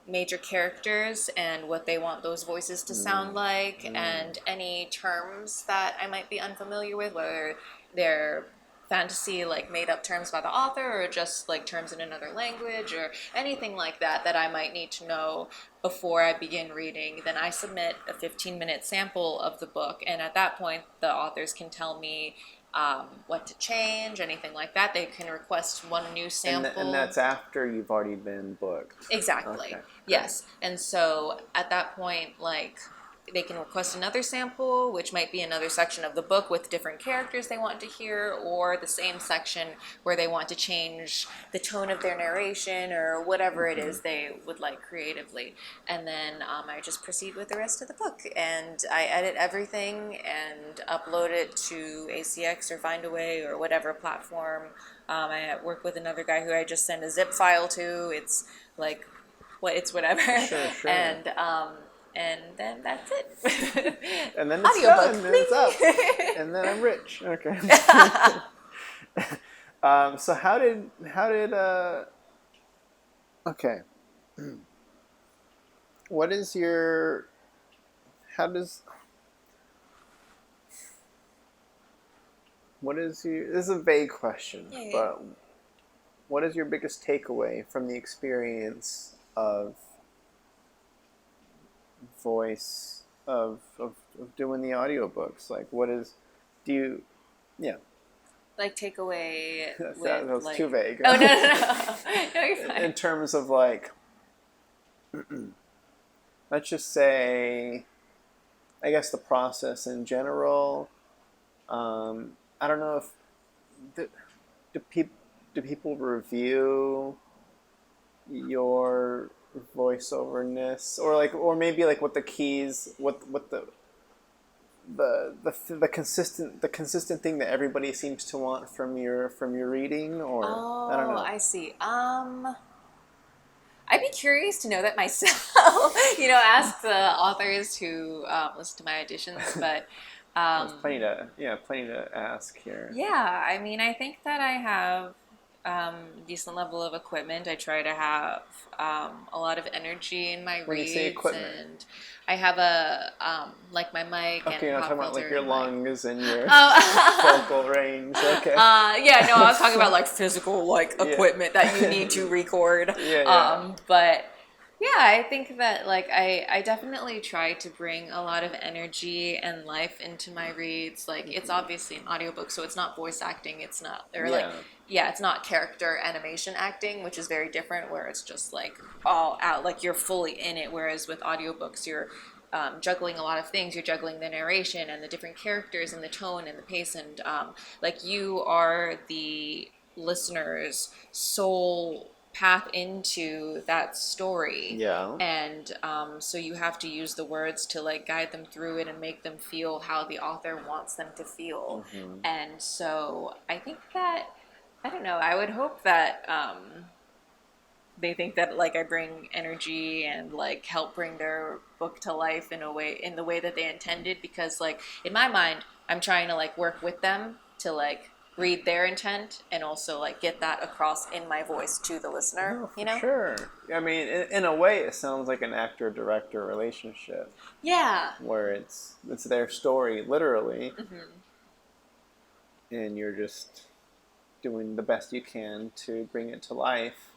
major characters and what they want those voices to sound like, and any terms that I might be unfamiliar with, whether they're fantasy, like made up terms by the author, or just like terms in another language, or anything like that that I might need to know before I begin reading. Then I submit a 15-minute sample of the book, and at that point the authors can tell me what to change, anything like that. They can request one new sample. And that's after you've already been booked. Exactly. Okay. Yes. And so at that point, like, they can request another sample, which might be another section of the book with different characters they want to hear, or the same section where they want to change the tone of their narration or whatever it is they would like creatively. And then I just proceed with the rest of the book, and I edit everything and upload it to ACX or Findaway or whatever platform. I work with another guy who I just send a zip file to. It's like, it's whatever. Sure. And then that's it. And then it's Audiobook, done, and it's up. And then I'm rich. Okay. So how did Okay. What is your... How does... What is your... This is a vague question, Yeah. but what is your biggest takeaway from the experience of voice, of doing the audiobooks? Like, what is... Do you... Yeah. Like takeaway with That was like... too vague. Oh, no. No, you're fine. In terms of like... let's just say... I guess the process in general... I don't know if... Do people review your voiceoverness, or maybe like what the keys, what the consistent thing that everybody seems to want from your reading, or I don't Oh, know. I see. I'd be curious to know that myself. Ask the authors who listen to my auditions. But There's plenty to ask here. yeah, I mean, I think that I have decent level of equipment. I try to have a lot of energy in my When you reads, say equipment, and I have a like my mic okay, and you're not pop talking about filter like your and my... lungs and your Oh. vocal range. Okay. Yeah, no, I was talking about like physical like Yeah. equipment that you need to record. Yeah. But yeah, I think that like I definitely try to bring a lot of energy and life into my reads. Like it's obviously an audiobook, so it's not voice acting, it's not or like it's not character animation acting, which is very different where it's just like all out, like you're fully in it, whereas with audiobooks you're juggling a lot of things. You're juggling the narration and the different characters and the tone and the pace, and like you are the listener's sole path into that story. Yeah. And so you have to use the words to like guide them through it and make them feel how the author wants them to feel. Mm-hmm. And so I think that, I don't know, I would hope that they think that like I bring energy and like help bring their book to life in the way that they intended, because like in my mind I'm trying to like work with them to like read their intent and also like get that across in my voice to the listener. No, for sure. I mean, in a way, it sounds like an actor-director relationship. Yeah. Where it's their story, literally, Mm-hmm. and you're just doing the best you can to bring it to life.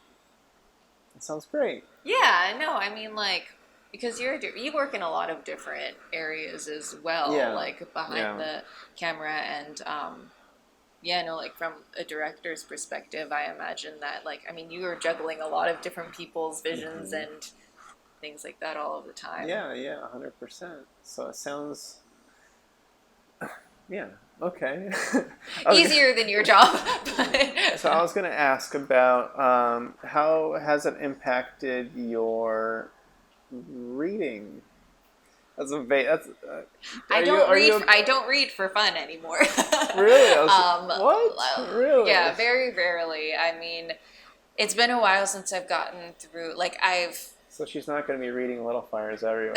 It sounds great. Yeah, no, I mean like because you work in a lot of different areas as well, Yeah. like behind the camera and like from a director's perspective, I imagine that like I mean you are juggling a lot of different people's visions and things like that all of the time. Yeah, 100%. So it sounds, yeah, okay. Easier than your job. So I was going to ask about how has it impacted your reading? That's a I don't read for fun anymore. Really? What? Really? Yeah, very rarely. I mean, it's been a while since I've gotten through. Like So she's not going to be reading Little Fires Everywhere.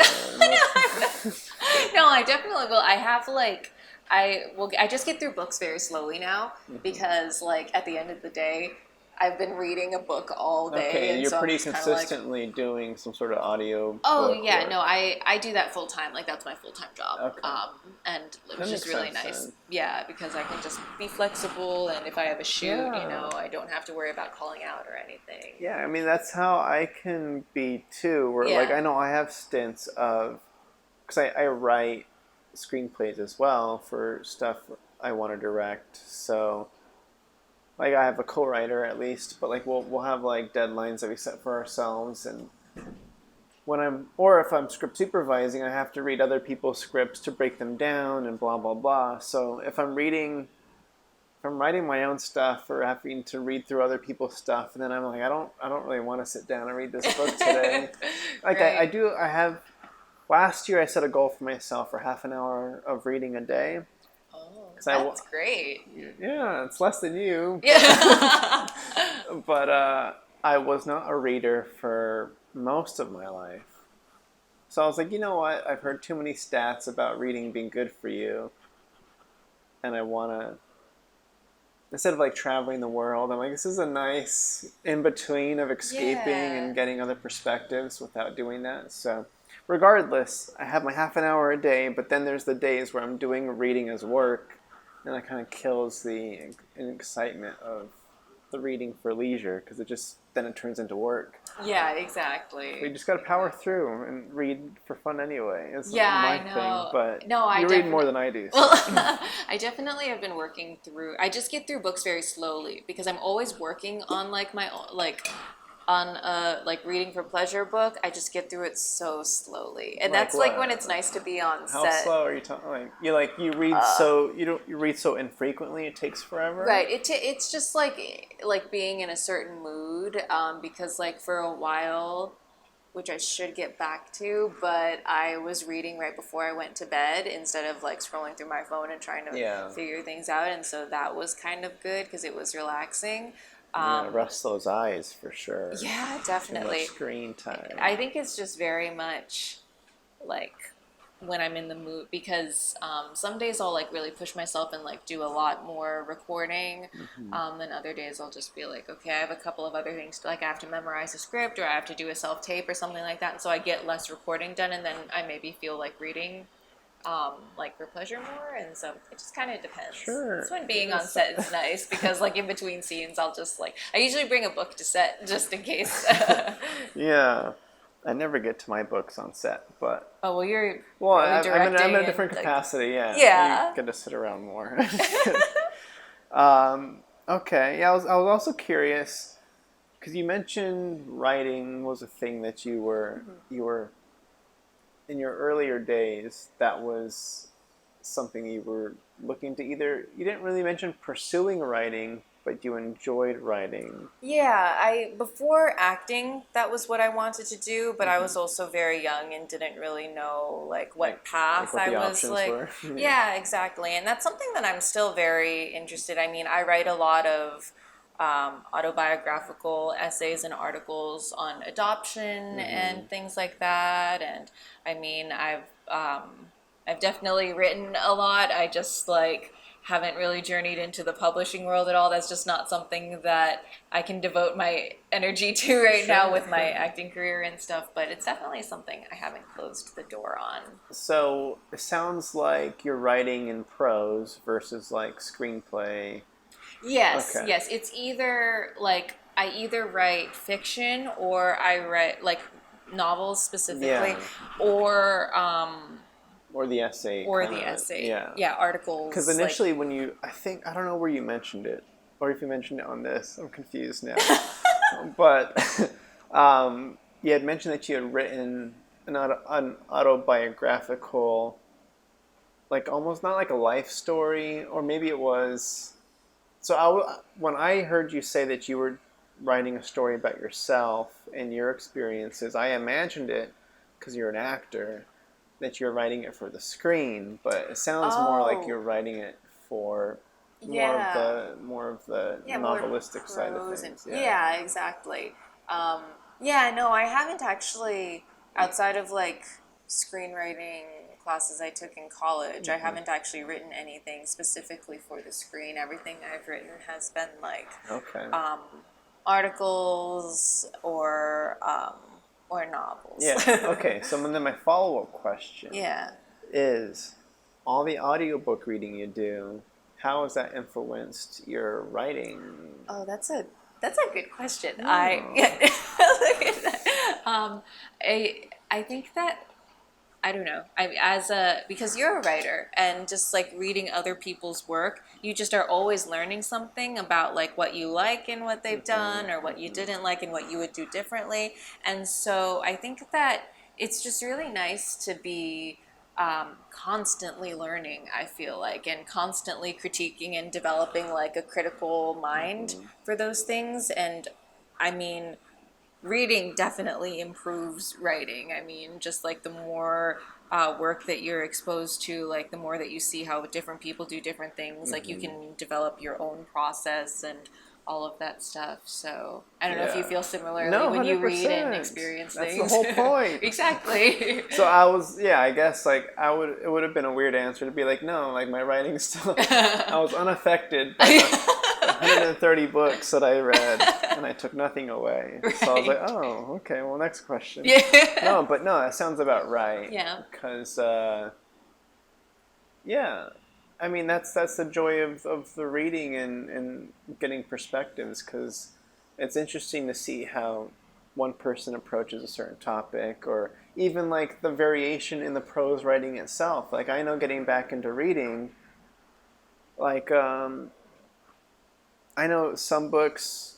No, I definitely will. I have like I just get through books very slowly now because like at the end of the day, I've been reading a book all day. Okay, and you're so pretty consistently doing some sort of audio. Oh yeah, work. No, I do that full time. Like that's my full time job. Okay. And it was That just makes really sense, nice. then. Yeah, because I can just be flexible, and if I have a shoot, Yeah. I don't have to worry about calling out or anything. Yeah, I mean that's how I can be too. Where like I know I have stints of, because I write screenplays as well for stuff I want to direct. So like I have a co-writer at least, but like we'll have like deadlines that we set for ourselves, and if I'm script supervising, I have to read other people's scripts to break them down and blah blah blah. So if I'm writing my own stuff or having to read through other people's stuff, and then I'm like I don't really want to sit down and read this book today. Like Right. I have. Last year I set a goal for myself for half an hour of reading a day. Oh, 'Cause that's great. Yeah, it's less than you. Yeah. But I was not a reader for most of my life. So I was like, you know what? I've heard too many stats about reading being good for you. And I want to instead of like traveling the world, I'm like, this is a nice in between of escaping and getting other perspectives without doing that. So, regardless, I have my half an hour a day, but then there's the days where I'm doing reading as work, and that kind of kills the excitement of the reading for leisure because then it turns into work. Yeah, exactly. We just got to power through and read for fun anyway. It's Yeah, my I know. thing, but No, I you read more than I do. So. Well, I definitely have been working through. I just get through books very slowly because I'm always working on like my like on a like reading for pleasure book. I just get through it so slowly, and Like that's like when what? it's nice to be on How set. slow are you talking? You read you read so infrequently it takes forever. Right. It's just like being in a certain mood because like for a while, which I should get back to, but I was reading right before I went to bed instead of like scrolling through my phone and trying to figure things out, and so that was kind of good because it was relaxing. Rest those eyes for sure. Yeah, Too definitely. much screen time. I think it's just very much like when I'm in the mood because some days I'll like really push myself and like do a lot more recording. Then other days I'll just be like, okay, I have a couple of other things to, like I have to memorize a script or I have to do a self tape or something like that. And so I get less recording done, and then I maybe feel like reading like for pleasure more, and so it just kind of depends. Sure. That's when being on set is nice because like in between scenes I'll just like I usually bring a book to set just in case. Yeah. I never get to my books on set, but Oh well, you're I'm in a different like, capacity. Yeah. You get to sit around more. Okay. Yeah, I was also curious because you mentioned writing was a thing that you were in your earlier days. That was something you were looking to either. You didn't really mention pursuing writing, but you enjoyed writing. Yeah, before acting, that was what I wanted to do, but I was also very young and didn't really know like what path what the I was options like. were. Yeah, exactly, and that's something that I'm still very interested. I mean, I write a lot of autobiographical essays and articles on adoption and things like that, and I mean, I've definitely written a lot. I just like haven't really journeyed into the publishing world at all. That's just not something that I can devote my energy to right now with my acting career and stuff, but it's definitely something I haven't closed the door on. So it sounds like you're writing in prose versus like screenplay. Yes, Okay. yes. It's either like I either write fiction or I write like novels specifically, or the essay. Yeah, articles. Because initially, when I don't know where you mentioned it, or if you mentioned it on this. I'm confused now. But you had mentioned that you had written an autobiographical, like almost not like a life story, or maybe it was. So when I heard you say that you were writing a story about yourself and your experiences, I imagined it because you're an actor that you're writing it for the screen, but it sounds more like you're writing it for more of the novelistic side of things. Yeah, exactly. No, I haven't actually, outside of like screenwriting classes I took in college, I haven't actually written anything specifically for the screen. Everything I've written has been like articles or novels. Yeah. Okay. So then my follow-up question is, all the audiobook reading you do, how has that influenced your writing? Oh, that's a good question. Oh. Look at that. I think that I don't know. Because you're a writer and just like reading other people's work, you just are always learning something about like what you like and what they've done, or what you didn't like and what you would do differently. And so I think that it's just really nice to be constantly learning, I feel like, and constantly critiquing and developing like a critical mind for those things. And I mean, reading definitely improves writing. I mean, just like the more work that you're exposed to, like the more that you see how different people do different things, like you can develop your own process and all of that stuff. So I don't know if you feel similarly when you read and experience things. That's the whole point. Exactly. So I guess like it would have been a weird answer to be like, no, like my writing still, I was unaffected by 130 books that I read, and I took nothing away. Right. So I was like, oh, okay, well, next question. Yeah. No, that sounds about right. Yeah. Because, yeah, I mean, that's the joy of the reading and getting perspectives, because it's interesting to see how one person approaches a certain topic, or even like the variation in the prose writing itself. Like, I know, getting back into reading, like, I know some books,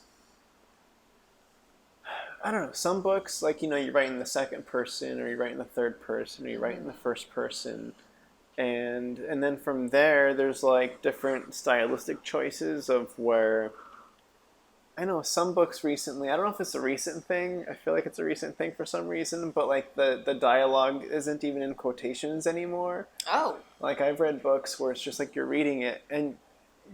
I don't know, some books, like, you write in the second person, or you write in the third person, or you write in the first person. And then from there, there's like different stylistic choices of where, I know some books recently, I don't know if it's a recent thing, I feel like it's a recent thing for some reason, but like the dialogue isn't even in quotations anymore. Oh. Like, I've read books where it's just like you're reading it and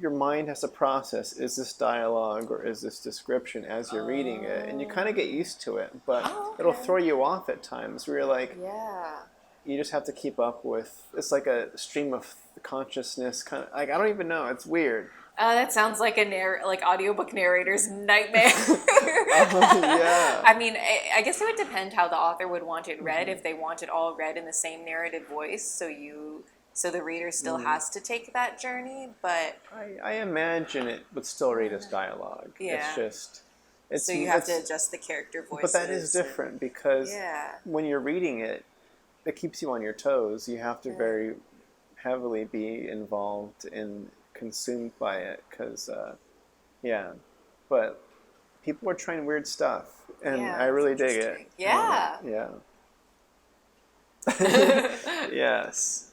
your mind has to process, is this dialogue or is this description as you're reading it? And you kind of get used to it, but it'll throw you off at times where you're like, Yeah. you just have to keep up with, it's like a stream of consciousness, kind of, like, I don't even know, it's weird. That sounds like like audiobook narrator's nightmare. Yeah. I mean, I guess it would depend how the author would want it read. If they want it all read in the same narrative voice, so the reader still has to take that journey. But I imagine it would still read as dialogue. Yeah. It's so you have to adjust the character voices. But that is different, because when you're reading it, it keeps you on your toes. You have to very heavily be involved and consumed by it, because but people are trying weird stuff, and I really dig it. Yeah. Yes,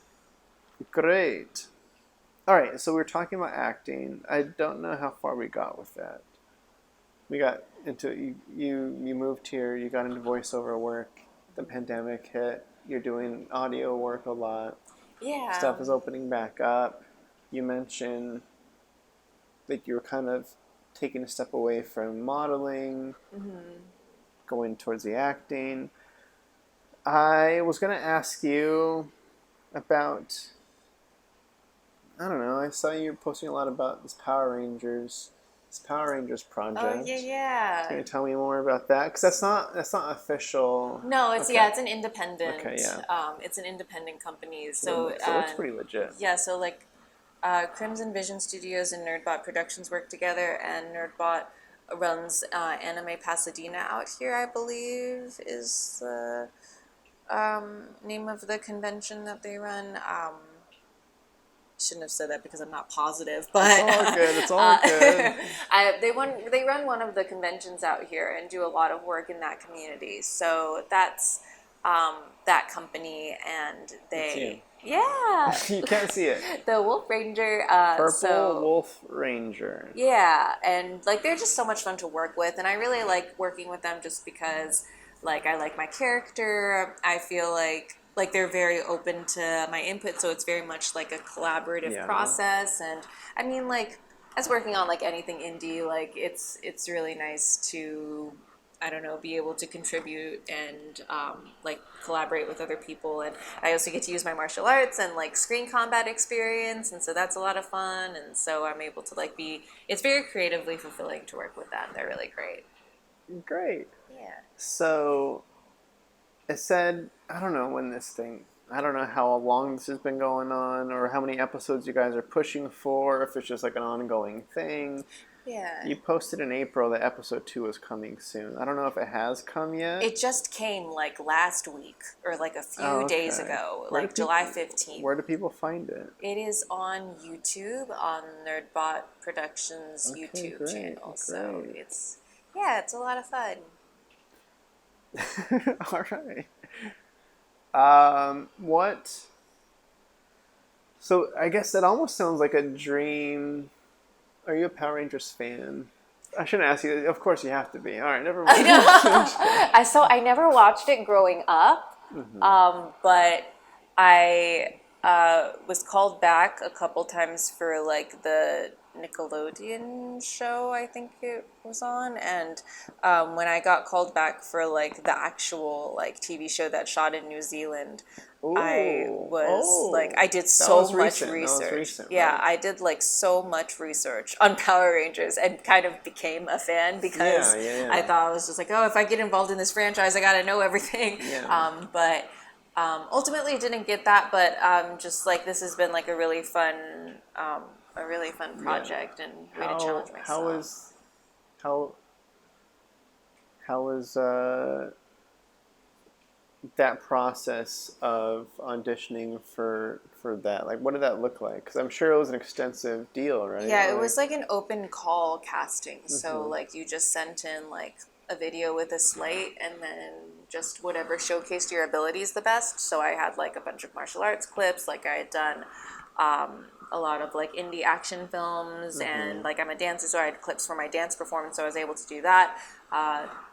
great. All right, so we're talking about acting. I don't know how far we got with that. We got into, you moved here, you got into voiceover work, the pandemic hit, you're doing audio work a lot. Yeah. Stuff is opening back up. You mentioned that you were kind of taking a step away from modeling, going towards the acting. I was going to ask you about, I don't know, I saw you posting a lot about this Power Rangers project. Oh, yeah. Can you tell me more about that? Because that's not official. No, it's it's an independent. Okay, yeah. It's an independent company. So it looks pretty legit. Yeah, so like Crimson Vision Studios and Nerdbot Productions work together, and Nerdbot runs Anime Pasadena out here, I believe, is the name of the convention that they run. Shouldn't have said that because I'm not positive, but it's all good. They run one of the conventions out here and do a lot of work in that community. So that's that company, and they you can't see it. The Wolf Ranger, Purple Wolf Ranger. Yeah, and like they're just so much fun to work with, and I really like working with them just because like I like my character. I feel like they're very open to my input, so it's very much like a collaborative process. And I mean, like, as working on like anything indie, like it's really nice to, I don't know, be able to contribute and like collaborate with other people. And I also get to use my martial arts and like screen combat experience, and so that's a lot of fun. And so I'm able to like it's very creatively fulfilling to work with them. They're really great. Great. Yeah. So it said, I don't know how long this has been going on, or how many episodes you guys are pushing for, if it's just like an ongoing thing. Yeah. You posted in April that episode 2 is coming soon. I don't know if it has come yet. It just came like last week, or like a few days ago, like July 15th. Where do people find it? It is on YouTube, on Nerdbot Productions YouTube channel. Great. So it's a lot of fun. All right. So I guess that almost sounds like a dream. Are you a Power Rangers fan? I shouldn't ask you. Of course you have to be. All right, never mind. I never watched it growing up, but I was called back a couple times for like the Nickelodeon show, I think it was on, and when I got called back for like the actual like TV show that shot in New Zealand, I Ooh. was like, I did That so was much recent. That was research. recent, Yeah, right? I did like so much research on Power Rangers and kind of became a fan because I Yeah. thought I was just like, oh, if I get involved in this franchise, I gotta know everything. Yeah. But ultimately, didn't get that. But just like this has been like a really fun Yeah. project and way to How challenge how myself. is how how is that process of auditioning for that? Like, what did that look like? Because I'm sure it was an extensive deal, right? Yeah, it Like, was like an open call casting. So hmm like you just sent in like a video with a slate and then just whatever showcased your abilities the best. So I had like a bunch of martial arts clips, like I had done a lot of like indie action films and like I'm a dancer, so I had clips for my dance performance, so I was able to do that.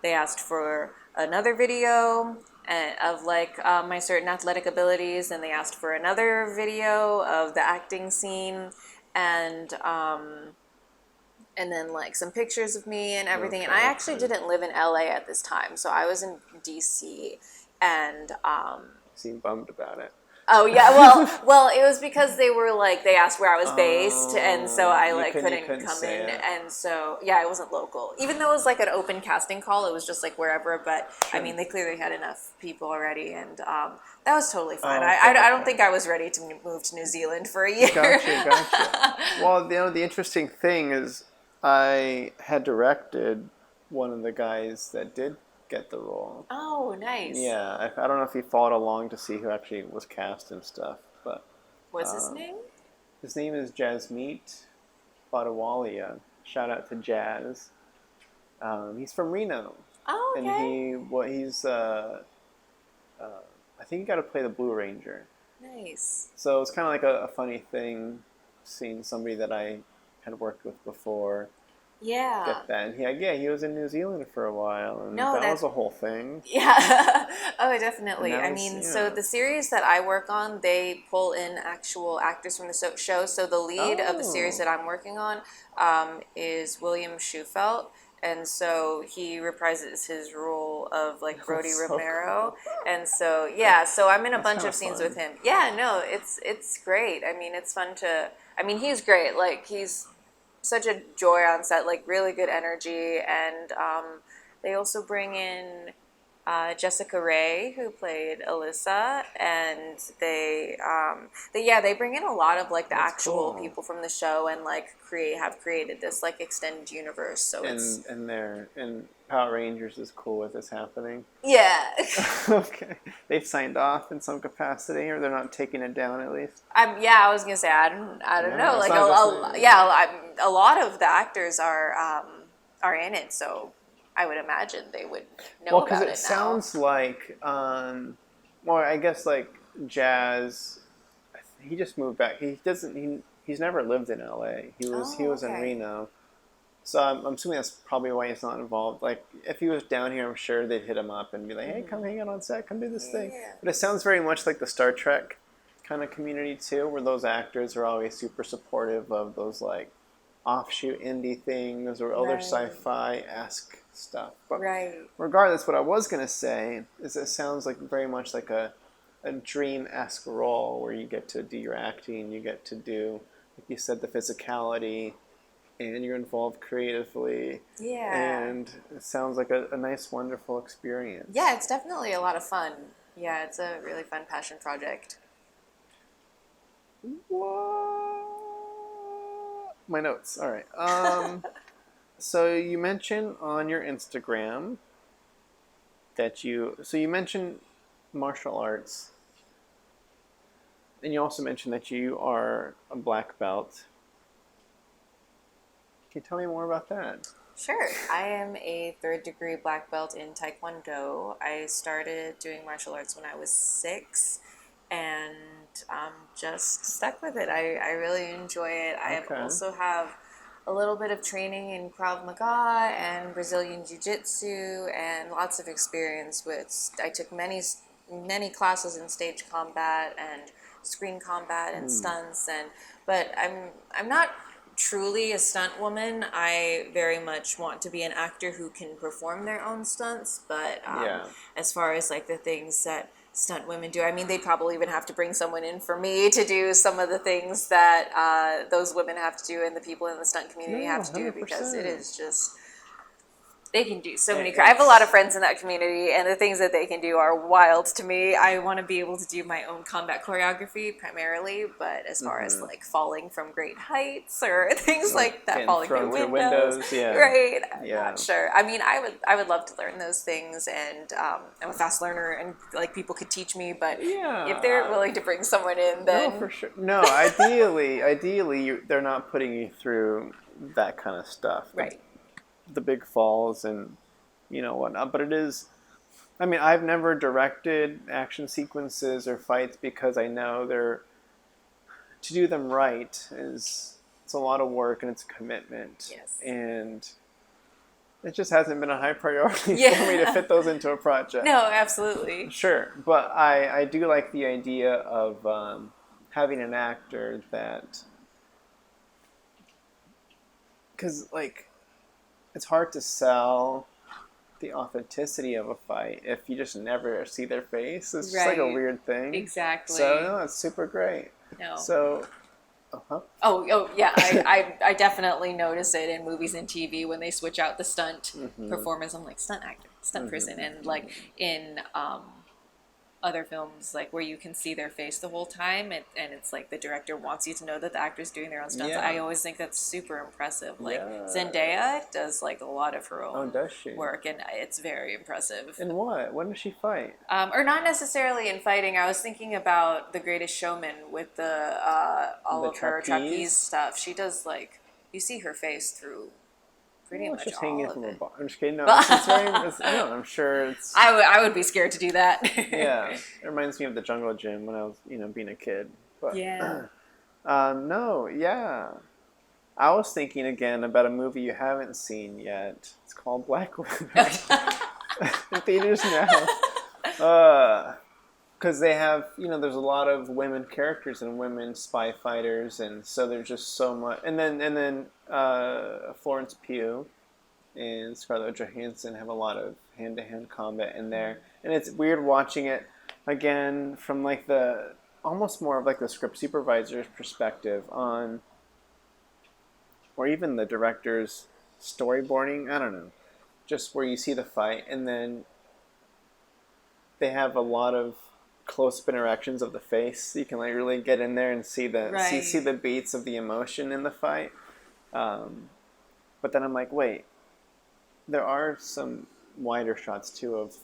They asked for another video of like my certain athletic abilities, and they asked for another video of the acting scene, and and then like some pictures of me and everything. And I actually okay. didn't live in LA at this time, so I was in DC, and Seem bummed about it. oh yeah, well, it was because they were like they asked where I was based, and so I You like couldn't you couldn't couldn't come say in, it. and so yeah, it wasn't local. Even though it was like an open casting call, it was just like wherever. But I Sure. mean, they clearly had enough people already, and that was totally fine. Oh, I don't okay. think I was ready to move to New Zealand for a year. Gotcha. Well, the interesting thing is, I had directed one of the guys that did get the role. Oh, nice. Yeah, I don't know if he followed along to see who actually was cast and stuff, but What's his um, name? his name is Jasmeet Badawalia. Shout out to Jazz. He's from Reno, Oh, and okay. uh, I think he got to play the Blue Ranger. Nice. So it's kind of like a funny thing seeing somebody that I had worked with before Yeah. get that. And he was in New Zealand for a while, and No, that was that a whole thing. yeah. Oh, And definitely. that I was, mean, so yeah. the series that I work on, they pull in actual actors from the show. So the lead of the series Oh, that I'm working on is William Shufelt. And so he reprises his role of like Brody that's so Romero. cool. And so yeah, so I'm in a That's bunch kind of of scenes with fun. him. Yeah, no, it's great. I mean, it's fun to I mean, he's great. Like he's such a joy on set, like really good energy, and they also bring in Jessica Ray, who played Alyssa, and they bring in a lot of like the That's actual cool. people from the show and like created this like extended universe. So it's And Power Rangers is cool with this happening. yeah. Okay, they've signed off in some capacity, or they're not taking it down at least. I was gonna say I don't know. Yeah, it's Like not just a lot of the actors are in it, so I would imagine they would know well, because about it it now. sounds like, well, I guess like Jazz. He just moved back. He doesn't. He's never lived in L.A. He Oh, was in okay. Reno. So I'm assuming that's probably why he's not involved. Like, if he was down here, I'm sure they'd hit him up and be like, "Hey, come hang out on set, come do this thing." Yeah. But it sounds very much like the Star Trek kind of community too, where those actors are always super supportive of those like offshoot indie things or other Right. sci-fi-esque stuff. But Right. regardless, what I was gonna say is it sounds like very much like a dream-esque role where you get to do your acting, you get to do, like you said, the physicality, and you're involved creatively, Yeah. and it sounds like a nice, wonderful Yeah, experience. it's definitely a lot of fun. Yeah, it's a really fun passion project. What? My notes. All right. So you mentioned on your Instagram that you mentioned martial arts, and you also mentioned that you are a black belt. Can you tell me more about that? Sure. I am a third degree black belt in Taekwondo. I started doing martial arts when I was 6 and just stuck with it. I really enjoy it. I have Okay. also have a little bit of training in Krav Maga and Brazilian Jiu Jitsu and lots of experience with, I took many classes in stage combat and screen combat and Hmm. stunts but I'm not truly a stunt woman. I very much want to be an actor who can perform their own stunts. But Yeah. as far as like the things that stunt women do. I mean, they'd probably even have to bring someone in for me to do some of the things that those women have to do and the people in the stunt community have to do, because it is just, they can do so many. I have a lot of friends in that community, and the things that they can do are wild to me. I want to be able to do my own combat choreography primarily, but as far as like falling from great heights or things like that, falling through windows, right? I'm not sure. I mean, I would love to learn those things, and I'm a fast learner, and like people could teach me. But if they're willing to bring someone in, then no, for sure. No, ideally, they're not putting you through that kind of stuff, right? The big falls and whatnot, but it is, I mean, I've never directed action sequences or fights because I know to do them right it's a lot of work and it's a commitment. Yes. And it just hasn't been a high priority for me to fit those into a project. No, absolutely. Sure, but I do like the idea of having an actor that, because like, it's hard to sell the authenticity of a fight if you just never see their face. It's just like a weird thing. Exactly. So no, it's super great. No. So, Oh yeah, I definitely notice it in movies and TV when they switch out the stunt performers. I'm like, stunt actor, stunt person, and like in other films, like where you can see their face the whole time, and it's like the director wants you to know that the actor's doing their own stunts. I always think that's super impressive. Like Zendaya does like a lot of her own work, and it's very impressive. In what? When does she fight? Or not necessarily in fighting. I was thinking about The Greatest Showman with all of her trapeze stuff. She does like, you see her face through pretty much just all hanging of from it. a bar. I'm just kidding. No, I'm sure it's. I would be scared to do that. Yeah, it reminds me of the jungle gym when I was, being a kid. But no, yeah. I was thinking again about a movie you haven't seen yet. It's called Black Widow. In theaters now. Because they have, there's a lot of women characters and women spy fighters, and so there's just so much. And then Florence Pugh and Scarlett Johansson have a lot of hand-to-hand combat in there, and it's weird watching it again from like the almost more of like the script supervisor's perspective on, or even the director's storyboarding. I don't know, just where you see the fight, and then they have a lot of close-up interactions of the face, so you can like really get in there and see see the beats of the emotion in the fight. But then I'm like, wait, there are some wider shots too of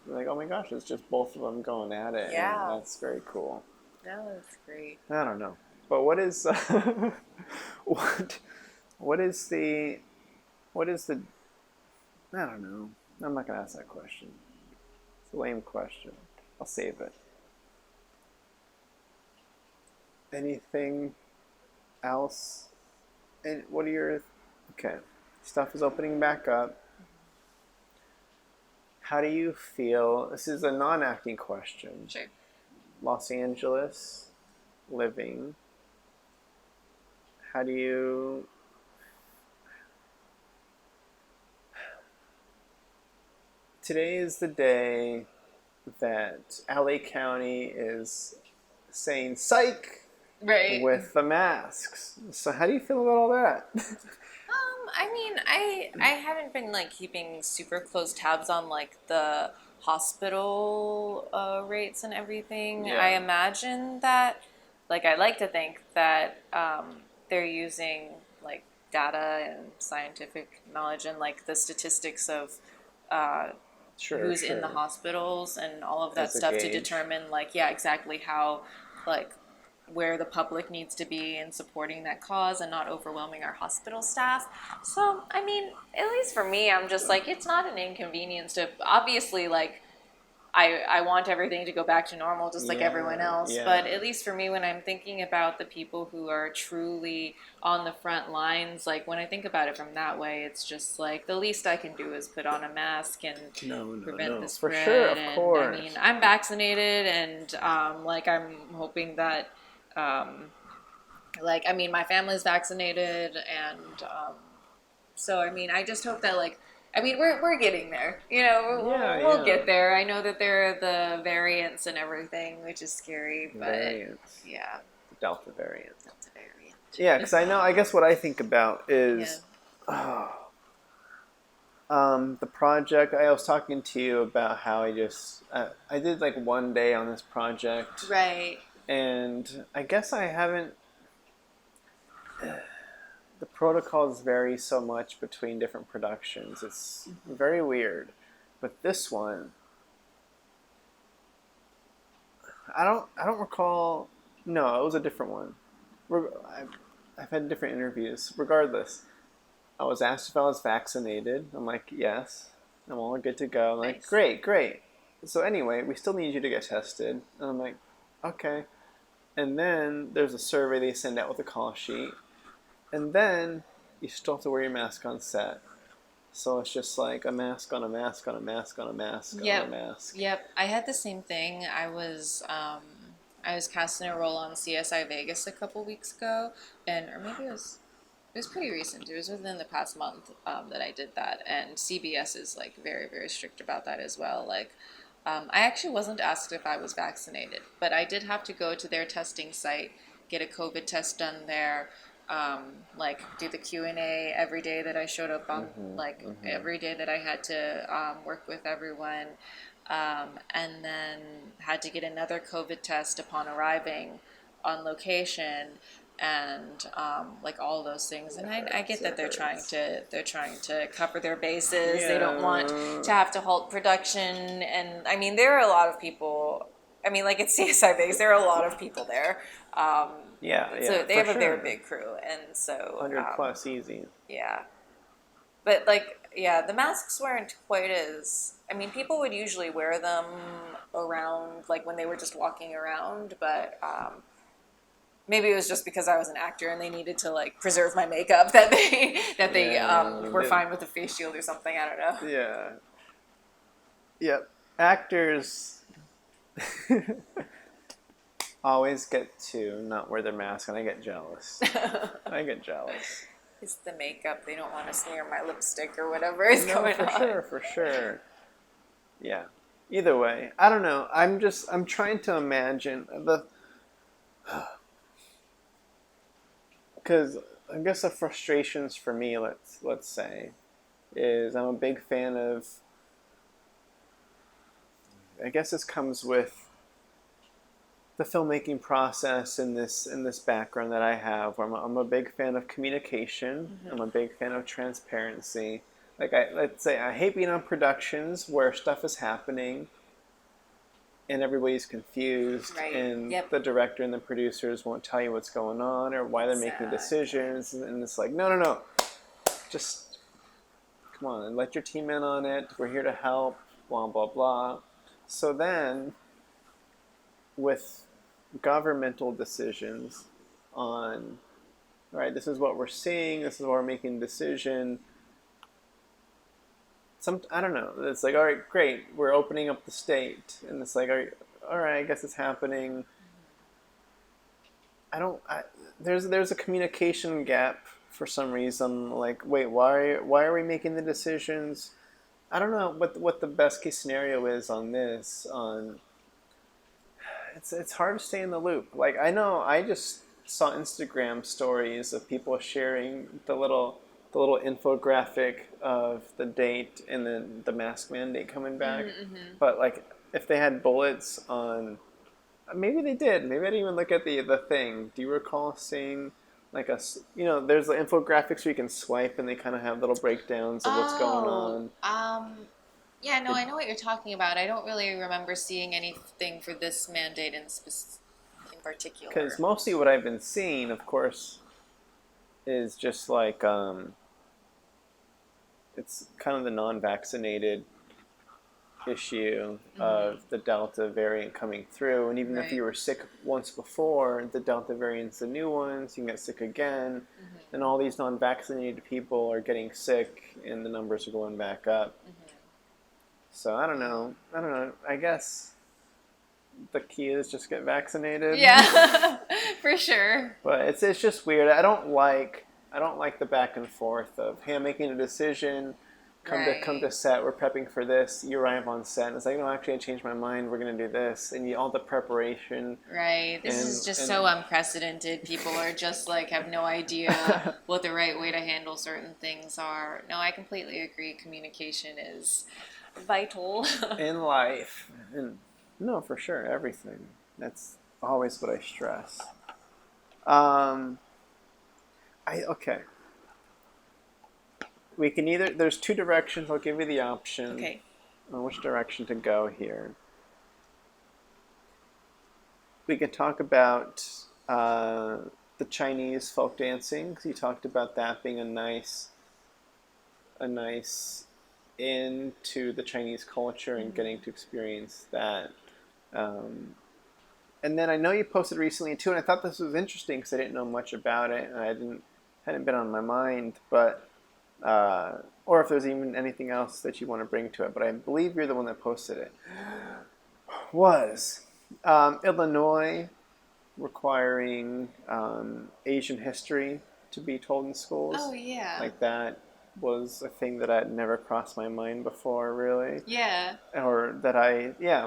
like, oh my gosh, it's just both of them going at it. Yeah, and that's very cool. No, that's great. I don't know, but what is what is the I don't know. I'm not gonna ask that question. It's a lame question. I'll save it. Anything else? And what are your... Okay. Stuff is opening back up. How do you feel... This is a non-acting question. Sure. Los Angeles, living. How do you... Today is the day that LA County is saying psych with the masks. So how do you feel about all that? I mean, I haven't been like keeping super close tabs on like the hospital rates and everything. I imagine that, like, I like to think that they're using like data and scientific knowledge and like the statistics of who's in the hospitals and all of that stuff to determine like, exactly how, like, where the public needs to be in supporting that cause and not overwhelming our hospital staff. So, I mean, at least for me, I'm just like, it's not an inconvenience to, obviously, like, I want everything to go back to normal just like everyone else. But at least for me, when I'm thinking about the people who are truly on the front lines, like when I think about it from that way, it's just like the least I can do is put on a mask and prevent the spread. For sure, of course. I mean, I'm vaccinated, and like I'm hoping that, like, I mean, my family's vaccinated, and so I mean, I just hope that like I mean, we're getting there. You know, Yeah, we'll yeah. get there. I know that there are the variants and everything, which is scary, but Variants. yeah, The Delta variant. Delta variant. Yeah, because I guess what I think about Yeah. is the project. I was talking to you about how I did like one day on this project, Right. and I guess I haven't. The protocols vary so much between different productions. It's very weird. But this one, I don't recall. No, it was a different one. I've had different interviews. Regardless, I was asked if I was vaccinated. I'm like, yes. I'm all good to go. I'm like, Nice. great, great. So anyway, we still need you to get tested. And I'm like, okay. And then there's a survey they send out with a call sheet. And then you still have to wear your mask on set. So it's just like a mask on a mask on a mask on a mask on a Yep. mask. Yep. I had the same thing. I was casting a role on CSI Vegas a couple weeks ago, and or maybe it was pretty recent. It was within the past month that I did that, and CBS is like very very strict about that as well. Like, I actually wasn't asked if I was vaccinated, but I did have to go to their testing site, get a COVID test done there, like do the Q&A every day that I showed up on, like every day that I had to work with everyone, and then had to get another COVID test upon arriving on location, and like all those things. And I get that they're trying to cover their bases. They don't want to have to halt production, and I mean there are a lot of people. I mean, like at CSI Vegas, there are a lot of people there. So they have a very big crew, and so 100 plus easy. yeah. But like, yeah, the masks weren't quite as. I mean, people would usually wear them around, like when they were just walking around. But maybe it was just because I was an actor and they needed to like preserve my makeup that they were fine with the face shield or something. I don't know. Yeah. Yep. Actors always get to not wear their mask, and I get jealous. I get jealous. It's the makeup. They don't want to smear my lipstick or whatever is going on. For sure. Yeah. Either way, I don't know. I'm trying to imagine because I guess the frustrations for me, let's say, is I'm a big fan of. I guess this comes with the filmmaking process in this background that I have, where I'm a big fan of communication. I'm a big fan of transparency. Like let's say I hate being on productions where stuff is happening and everybody's confused, and the director and the producers won't tell you what's going on or why they're making decisions, and it's like no, just come on and let your team in on it. We're here to help. Blah blah blah. So then, with governmental decisions on, all right, this is what we're seeing, this is what we're making a decision. I don't know. It's like, all right, great, we're opening up the state, and it's like, all right, I guess it's happening. There's a communication gap for some reason. Like, wait, why are we making the decisions? I don't know what the best case scenario is on this. It's hard to stay in the loop. Like, I know I just saw Instagram stories of people sharing the little infographic of the date and then the mask mandate coming back. But like, if they had bullets on, maybe they did. Maybe I didn't even look at the thing. Do you recall seeing like there's the infographics where you can swipe and they kind of have little breakdowns of what's going on. Yeah, no, I know what you're talking about. I don't really remember seeing anything for this mandate in particular. Because mostly what I've been seeing, of course, is just like it's kind of the non-vaccinated issue of the Delta variant coming through, and even if you were sick once before, the Delta variant's the new ones, you can get sick again, and all these non-vaccinated people are getting sick, and the numbers are going back up. So I don't know. I guess the key is just get vaccinated. Yeah, for sure. But it's just weird. I don't like the back and forth of, hey, I'm making a decision. come to set. We're prepping for this. You arrive on set. And it's like, no, actually, I changed my mind. We're gonna do this, and all the preparation. Right. This is just so unprecedented. People are just like have no idea what the right way to handle certain things are. No, I completely agree. Communication is vital. In life. And no, for sure, everything. That's always what I stress. Okay. We can there's two directions. I'll give you the option. Okay. On which direction to go here. We can talk about the Chinese folk dancing, 'cause you talked about that being a nice into the Chinese culture and getting to experience that. And then I know you posted recently too, and I thought this was interesting because I didn't know much about it, and hadn't been on my mind, but or if there's even anything else that you want to bring to it. But I believe you're the one that posted it. Was Illinois requiring Asian history to be told in schools? Oh yeah. Like that was a thing that had never crossed my mind before, really. Yeah. Or that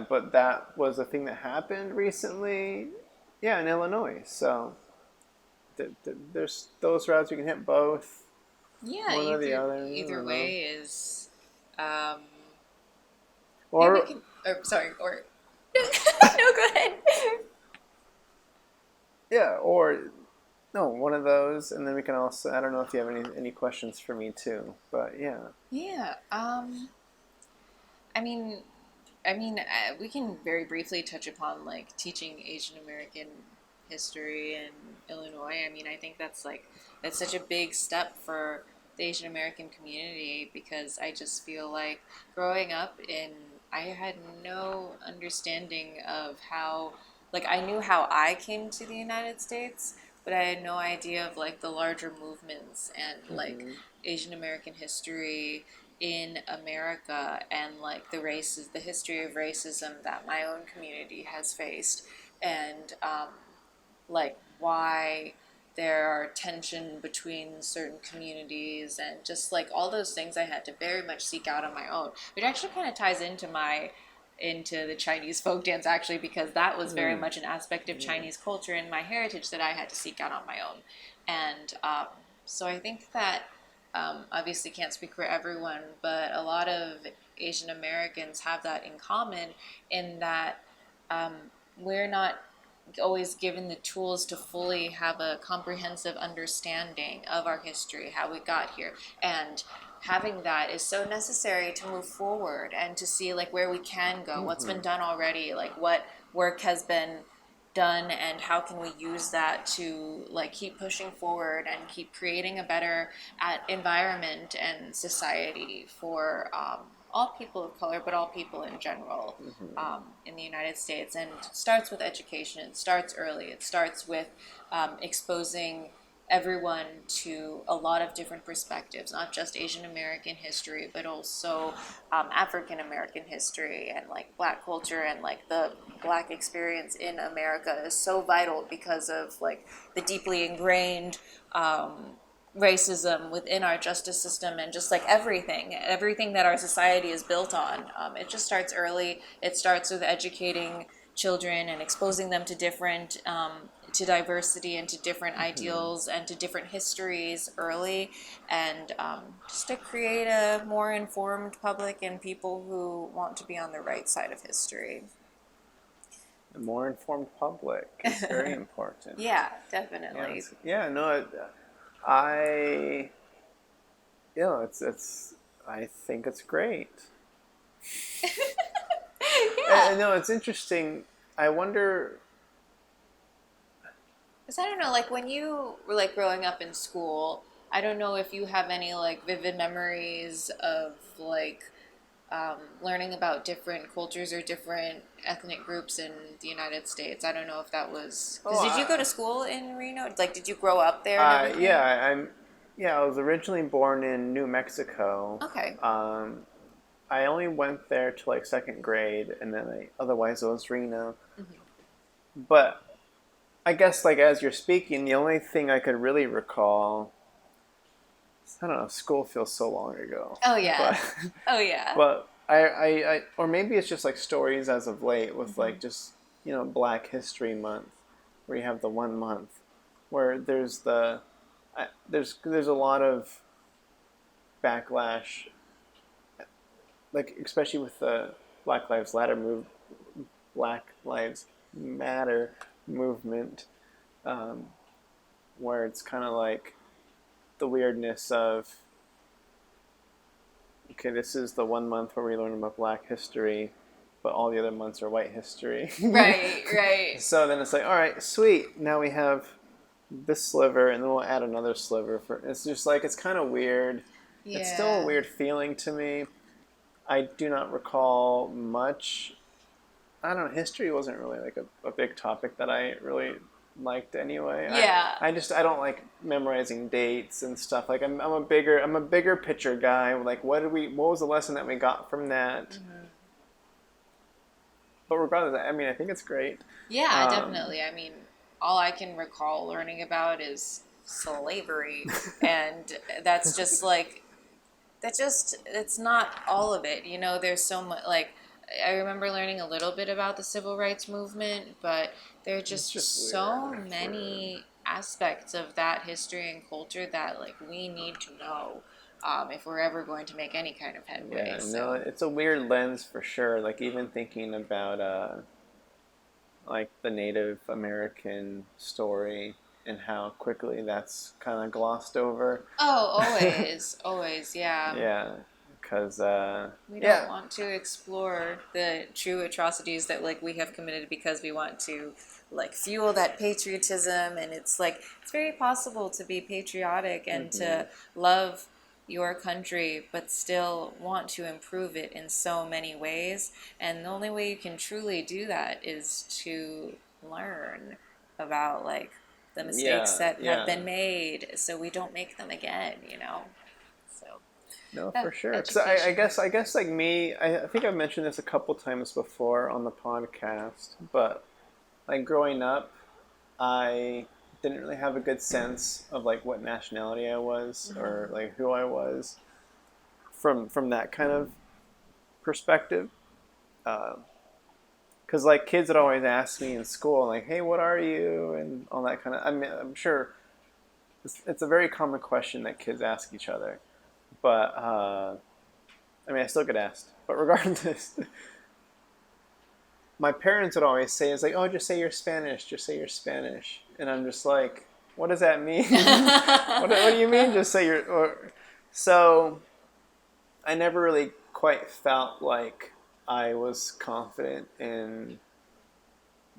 but that was a thing that happened recently, in Illinois. So there's those routes you can hit both. Yeah, one or the other. Either way is, or no, go ahead. Yeah, or no, one of those, and then we can also. I don't know if you have any questions for me too, but yeah. Yeah. We can very briefly touch upon like teaching Asian American history in Illinois. I mean, I think that's such a big step for the Asian American community, because I just feel like growing up I had no understanding of how, like, I knew how I came to the United States, but I had no idea of like the larger movements and like Asian American history in America, and like the history of racism that my own community has faced, and like why there are tension between certain communities, and just like all those things I had to very much seek out on my own, which actually kind of ties into the Chinese folk dance, actually, because that was very much an aspect of Chinese culture and my heritage that I had to seek out on my own. And so I think that obviously can't speak for everyone, but a lot of Asian Americans have that in common, in that we're not always given the tools to fully have a comprehensive understanding of our history, how we got here, and having that is so necessary to move forward and to see like where we can go, what's been done already, like what work has been done, and how can we use that to like keep pushing forward and keep creating a better environment and society for all people of color, but all people in general in the United States. And it starts with education. It starts early. It starts with exposing everyone to a lot of different perspectives, not just Asian American history, but also African American history, and like Black culture, and like the Black experience in America is so vital because of like the deeply ingrained racism within our justice system, and just like everything that our society is built on. It just starts early. It starts with educating children and exposing them to different to diversity and to different ideals and to different histories early, and just to create a more informed public and people who want to be on the right side of history. A more informed public is very important. Yeah, definitely. I think it's great. Yeah. No, it's interesting. I wonder. Because I don't know, like when you were like growing up in school, I don't know if you have any like vivid memories of like learning about different cultures or different ethnic groups in the United States. I don't know if that was. Because did you go to school in Reno? Like, did you grow up there? And I was originally born in New Mexico. Okay. I only went there to like second grade, and then otherwise it was Reno. But I guess like as you're speaking, the only thing I could really recall I don't know, school feels so long ago. Oh yeah. But Oh yeah. but I or maybe it's just like stories as of late with like just, Black History Month, where you have the 1 month where there's a lot of backlash, like especially with the Black Lives Matter movement, um, where it's kind of like the weirdness of, okay, this is the 1 month where we learn about Black history, but all the other months are white history. Right, right. So then it's like, all right, sweet. Now we have this sliver, and then we'll add another sliver for. It's just like it's kind of weird. It's still a Yeah. weird feeling to me. I do not recall much. I don't know. History wasn't really like a big topic that I really liked anyway. Yeah. I don't like memorizing dates and stuff. Like I'm a bigger picture guy. Like what was the lesson that we got from that? Mm-hmm. But regardless, I mean, I think it's great. Yeah, definitely. I mean, all I can recall learning about is slavery, and that's just like it's not all of it. There's so much like I remember learning a little bit about the civil rights movement, but there are It's just just so weird. It's weird. many aspects of that history and culture that like we need to know if we're ever going to make any kind of headway. Yeah, no, So, it's a weird lens for sure. Like even thinking about like the Native American story and how quickly that's kind of glossed over. oh, always, always, yeah. Yeah, because We don't yeah, want to explore the true atrocities that like we have committed because we want to like fuel that patriotism, and it's like it's very possible to be patriotic and to love your country but still want to improve it in so many ways, and the only way you can truly do that is to learn about like the mistakes yeah, that have yeah. been made so we don't make them again. So No, for sure. Because education. I guess like me, I think I've mentioned this a couple times before on the podcast, but like growing up, I didn't really have a good sense of like what nationality I was or like who I was from that kind of perspective. Because like kids would always ask me in school, like, "Hey, what are you?" and all that kind of. I mean, I'm sure it's a very common question that kids ask each other, but I mean, I still get asked. But regardless, my parents would always say, "It's like, oh, just say you're Spanish. Just say you're Spanish." And I'm just like, "What does that mean? What do you mean? Just say you're?" So I never really quite felt like I was confident in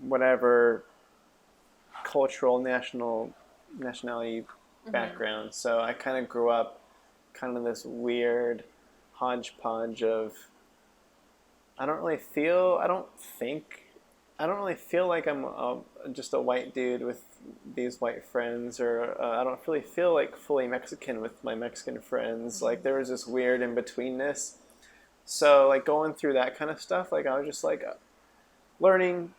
whatever cultural nationality background. So I kind of grew up kind of this weird hodgepodge of I don't really feel like just a white dude with these white friends, or I don't really feel like fully Mexican with my Mexican friends. Like there was this weird in betweenness. So like going through that kind of stuff, like I was just like learning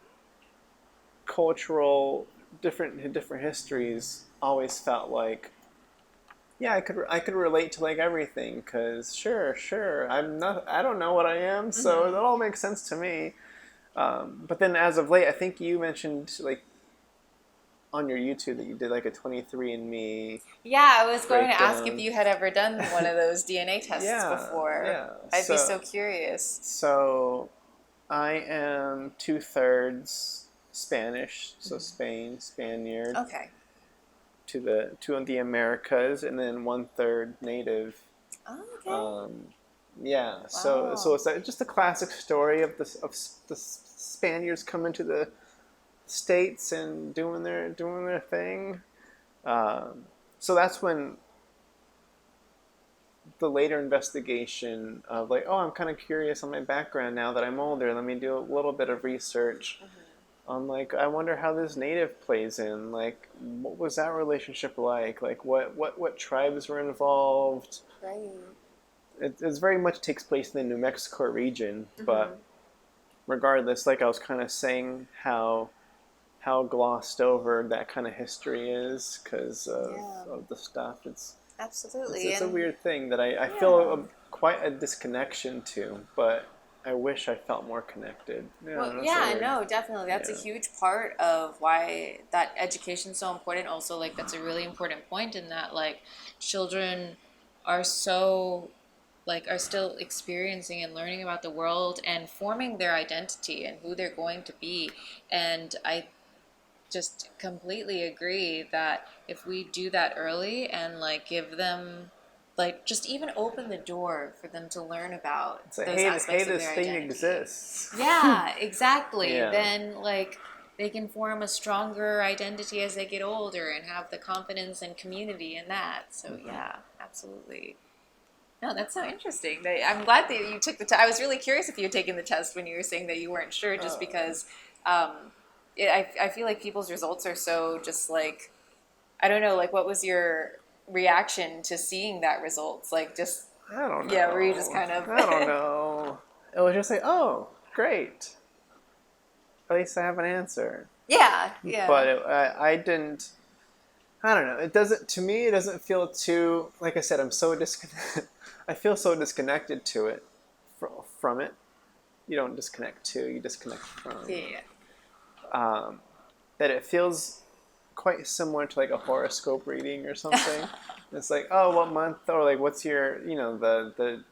cultural different histories. Always felt like yeah, I could relate to like everything because sure, I don't know what I am, so that all makes sense to me. But then as of late, I think you mentioned like on your YouTube that you did like a 23andMe Yeah, I was going to ask if breakdown. you had ever done one of those DNA tests Yeah, before. yeah. I'd be so curious. So I am 2/3 Spanish, so Spain, Spaniard, Okay. to the Americas, and then 1/3 Native. Okay. Um, yeah, so Wow. it's just a classic story of the Spaniards coming to the states and doing their thing. So that's when the later investigation of like, oh, I'm kind of curious on my background now that I'm older. Let me do a little bit of research on like, I wonder how this native plays in. Like, what was that relationship like? Like, what tribes were involved? Right. It very much takes place in the New Mexico region, but regardless, like I was kind of saying, how glossed over that kind of history is because Yeah. of the stuff. It's Absolutely. It's a And weird thing that I yeah. feel quite a disconnection to, but I wish I felt more connected. Yeah, Well, that's so yeah, weird. no, definitely. That's a Yeah. huge part of why that education's so important. Also, like, that's a really important point in that, like, children are so, like, are still experiencing and learning about the world and forming their identity and who they're going to be. And I just completely agree that if we do that early and like give them like just even open the door for them to learn about It's like, those hey, aspects of this their thing identity. exists. Yeah, exactly. Yeah. Then like they can form a stronger identity as they get older and have the confidence and community in that. So yeah, absolutely. No, that's so interesting. I'm glad that you took the test. I was really curious if you had taken the test when you were saying that you weren't sure, just because um, I feel like people's results are so just like, I don't know, like what was your reaction to seeing that results? Like just, I don't yeah, were you just know. kind of, I don't know. It was just like, oh, great. At least I have an answer. yeah, yeah, But I didn't. I don't know. It doesn't. To me, it doesn't feel too. Like I said, I'm so disconnected. I feel so disconnected to it, from it. You don't disconnect to. You disconnect from. yeah, That it feels quite similar to like a horoscope reading or something. It's like, oh, what month, or like, what's your, the.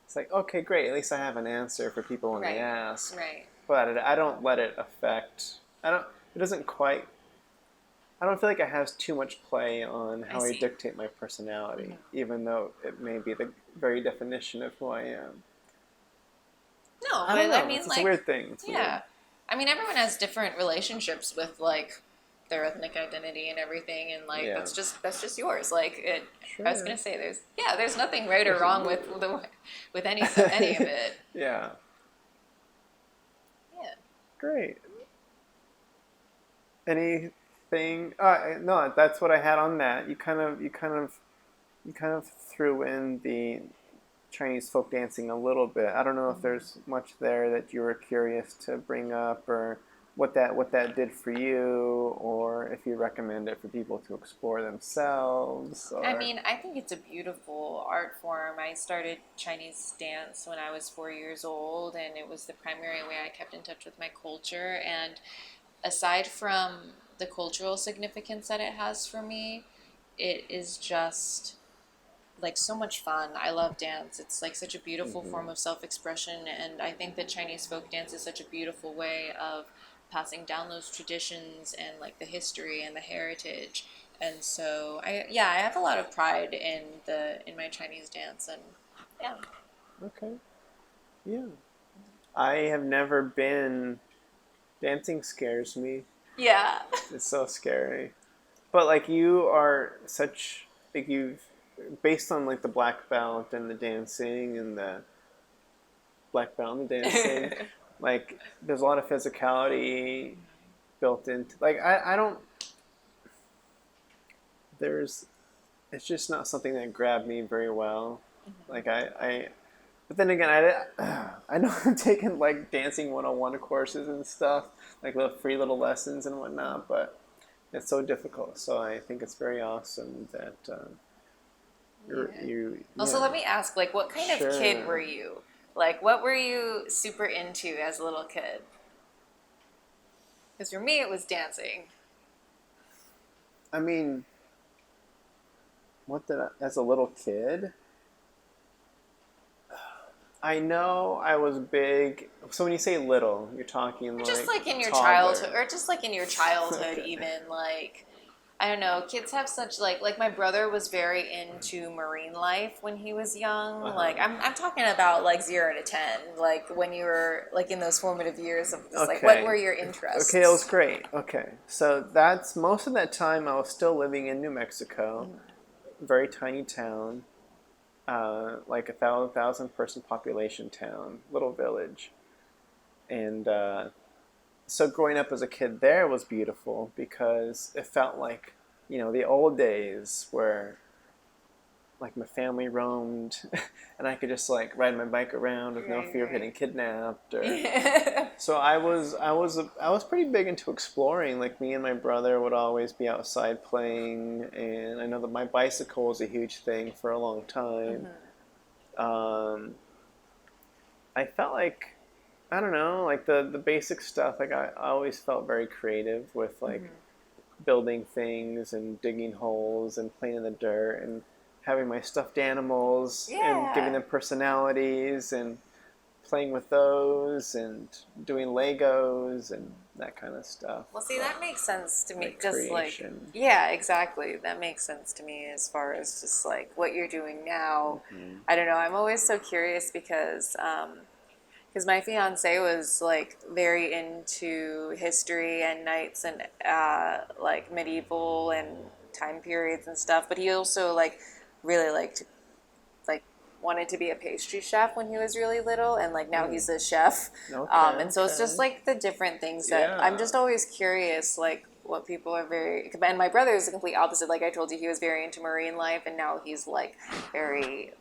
It's like, okay, great. At least I have an answer for people when they right, ask. right. But I don't let it affect. I don't. It doesn't quite. I don't feel like it has too much play on I how I see. dictate my personality, even though it may be the very definition of who I am. No, I don't but I know. mean, It's a weird like, thing. It's weird. yeah. I mean, everyone has different relationships with like their ethnic identity and everything, and like Yeah. that's just yours. Like it. I was Sure. gonna say there's nothing right or wrong with any of it. Yeah. Yeah. Great. Anything? No, that's what I had on that. You kind of threw in the Chinese folk dancing a little bit. I don't know if there's much there that you were curious to bring up, or what that did for you, or if you recommend it for people to explore themselves, I or mean, I think it's a beautiful art form. I started Chinese dance when I was 4 years old, and it was the primary way I kept in touch with my culture. And aside from the cultural significance that it has for me, it is just like so much fun. I love dance. It's like such a beautiful form of self-expression, and I think that Chinese folk dance is such a beautiful way of passing down those traditions and like the history and the heritage. And so I have a lot of pride in my Chinese dance, and yeah. okay, yeah. I have never been. Dancing scares me. Yeah. It's so scary. But like you are such like you've based on like the black belt and the dancing and the black belt and the dancing, like there's a lot of physicality built into like I don't there's it's just not something that grabbed me very well. Like I but then again I know I've taken like dancing 101 courses and stuff, like little free little lessons and whatnot, but it's so difficult. So I think it's very awesome that Yeah. you Also, yeah. let me ask, like, what kind of kid were Sure. you? Like, what were you super into as a little kid? Because for me, it was dancing. I mean, what did I, as a little kid? I know I was big. So when you say little, you're talking Or just like like in your childhood, toddler. or just like in your childhood, Okay. even like I don't know. Kids have such like my brother was very into marine life when he was young. Uh-huh. Like I'm talking about like 0 to 10, like when you were like in those formative years of just like what Okay. were your Okay, that was interests? great. Okay. So that's most of that time I was still living in New Mexico, very tiny town, like a thousand person population town, little village. And so growing up as a kid there was beautiful because it felt like, the old days where like my family roamed, and I could just like ride my bike around with no fear of getting kidnapped. Or so I was pretty big into exploring. Like me and my brother would always be outside playing, and I know that my bicycle was a huge thing for a long time. I felt like, I don't know, like the basic stuff. Like I always felt very creative with like building things and digging holes and playing in the dirt and having my stuffed animals and giving them personalities and playing with those and doing Legos and that kind of stuff. Well, see, that makes sense to me. Like just creation. like, yeah, exactly. That makes sense to me as far as just like what you're doing now. I don't know. I'm always so curious because my fiance was like very into history and knights and like medieval and time periods and stuff, but he also like really liked like wanted to be a pastry chef when he was really little, and like now he's a chef. And so it's just like the different things that I'm just always curious, like what people are very. And my brother is the complete opposite. Like I told you, he was very into marine life, and now he's like very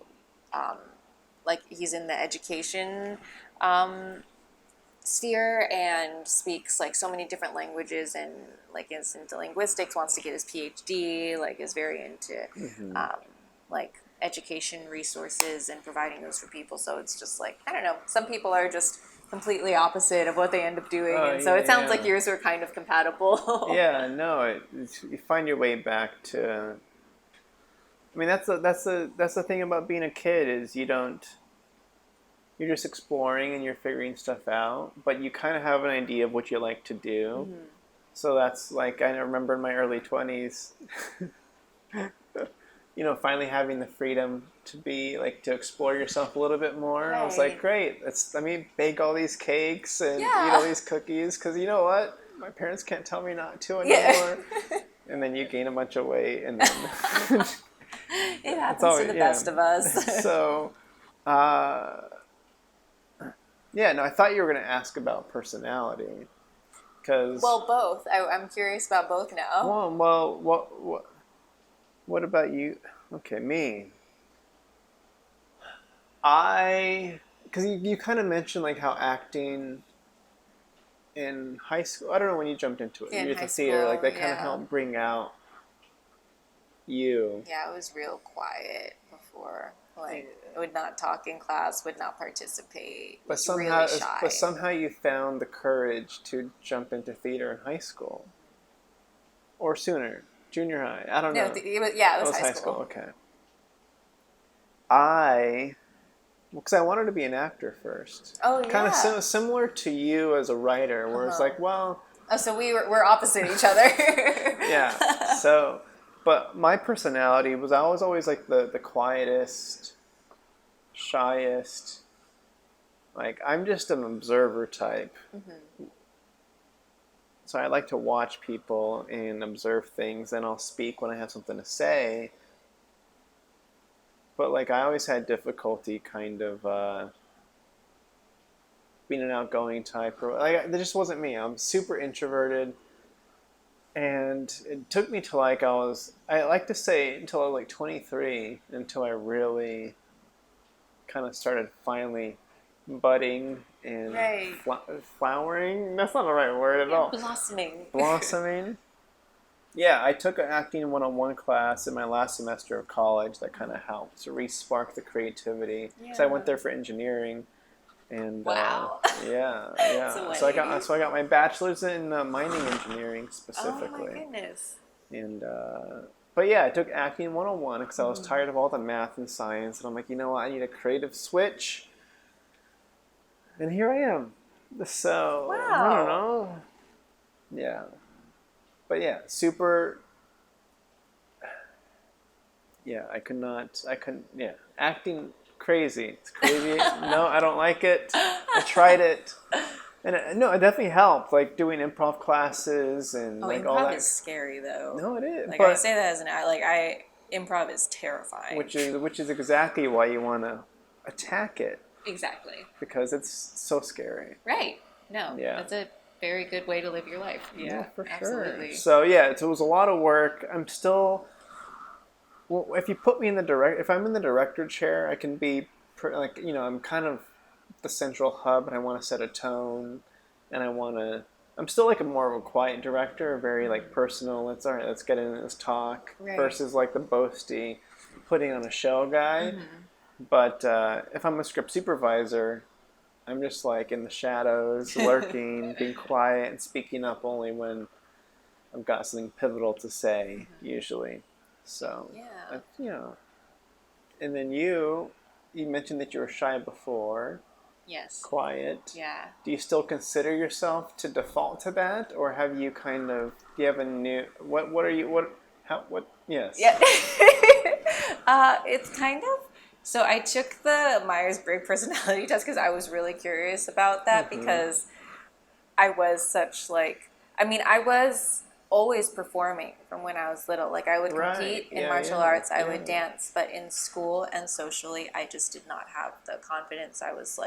like he's in the education sphere and speaks like so many different languages, and like is into linguistics, wants to get his PhD, like is very into like education resources and providing those for people. So it's just like, I don't know, some people are just completely opposite of what they end up doing, and so it sounds like yours were kind of compatible. You find your way back to. I mean, that's the thing about being a kid is you're just exploring and you're figuring stuff out, but you kind of have an idea of what you like to do. So that's like, I remember in my early 20s, finally having the freedom to be like, to explore yourself a little bit more. I was like, great, let me bake all these cakes and eat all these cookies, because you know what? My parents can't tell me not to anymore. And then you gain a bunch of weight, and then it happens to the best of us. So, I thought you were going to ask about personality, because both. I'm curious about both now. What about you? Okay, me. Because you kind of mentioned like how acting in high school. I don't know when you jumped into it. In youth high of theater, school, like that kind of helped bring out you. Yeah, I was real quiet before. Like, would not talk in class, would not participate. But was somehow, really shy. but somehow you found the courage to jump into theater in high school, or sooner, junior high. I don't know. It was high school. Okay. Because I wanted to be an actor first. Oh yeah. Kind of similar to you as a writer, where it's like, well. Oh, so we're opposite each other. Yeah. So. But my personality was I was always like the quietest, shyest. Like I'm just an observer type. So I like to watch people and observe things, and I'll speak when I have something to say. But like I always had difficulty kind of being an outgoing type. Or like that just wasn't me. I'm super introverted. And it took me to like I like to say until I was like 23, until I really kind of started finally budding and flowering. That's not the right word at all. Blossoming. Yeah, I took an acting 101 class in my last semester of college that kind of helped to re-spark the creativity. Because I went there for engineering. And wow. So I got my bachelor's in mining engineering specifically. Oh my goodness. And but yeah, I took acting 101 because I was tired of all the math and science, and I'm like, you know what, I need a creative switch. And here I am. So I don't know. Yeah. But yeah, super. Yeah, I couldn't. Yeah, acting. Crazy. It's crazy. No, I don't like it. I tried it. And it definitely helped, like doing improv classes and like all that. Improv is scary though. No, it is. Like I say that as an improv is terrifying. Which is exactly why you want to attack it. Exactly. Because it's so scary. Right. No. Yeah. That's a very good way to live your life. Yeah, for absolutely. Sure. So yeah, it was a lot of work. I'm still Well, if you put me in if I'm in the director chair, I can be like, I'm kind of the central hub, and I want to set a tone, and I'm still like a more of a quiet director, very like personal. All right. Let's get in, let's talk. Right. Versus like the boasty, putting on a show guy. But if I'm a script supervisor, I'm just like in the shadows, lurking, being quiet, and speaking up only when I've got something pivotal to say, usually. So, Yeah. and then you mentioned that you were shy before, Yes. quiet. Yeah. Do you still consider yourself to default to that, or have you do you have a new, yes. Yeah. It's kind of. So I took the Myers-Briggs personality test because I was really curious about that because I was such like, I was always performing from when I was little. Like I would compete in martial arts, I would dance, but in school and socially, I just did not have the confidence. I was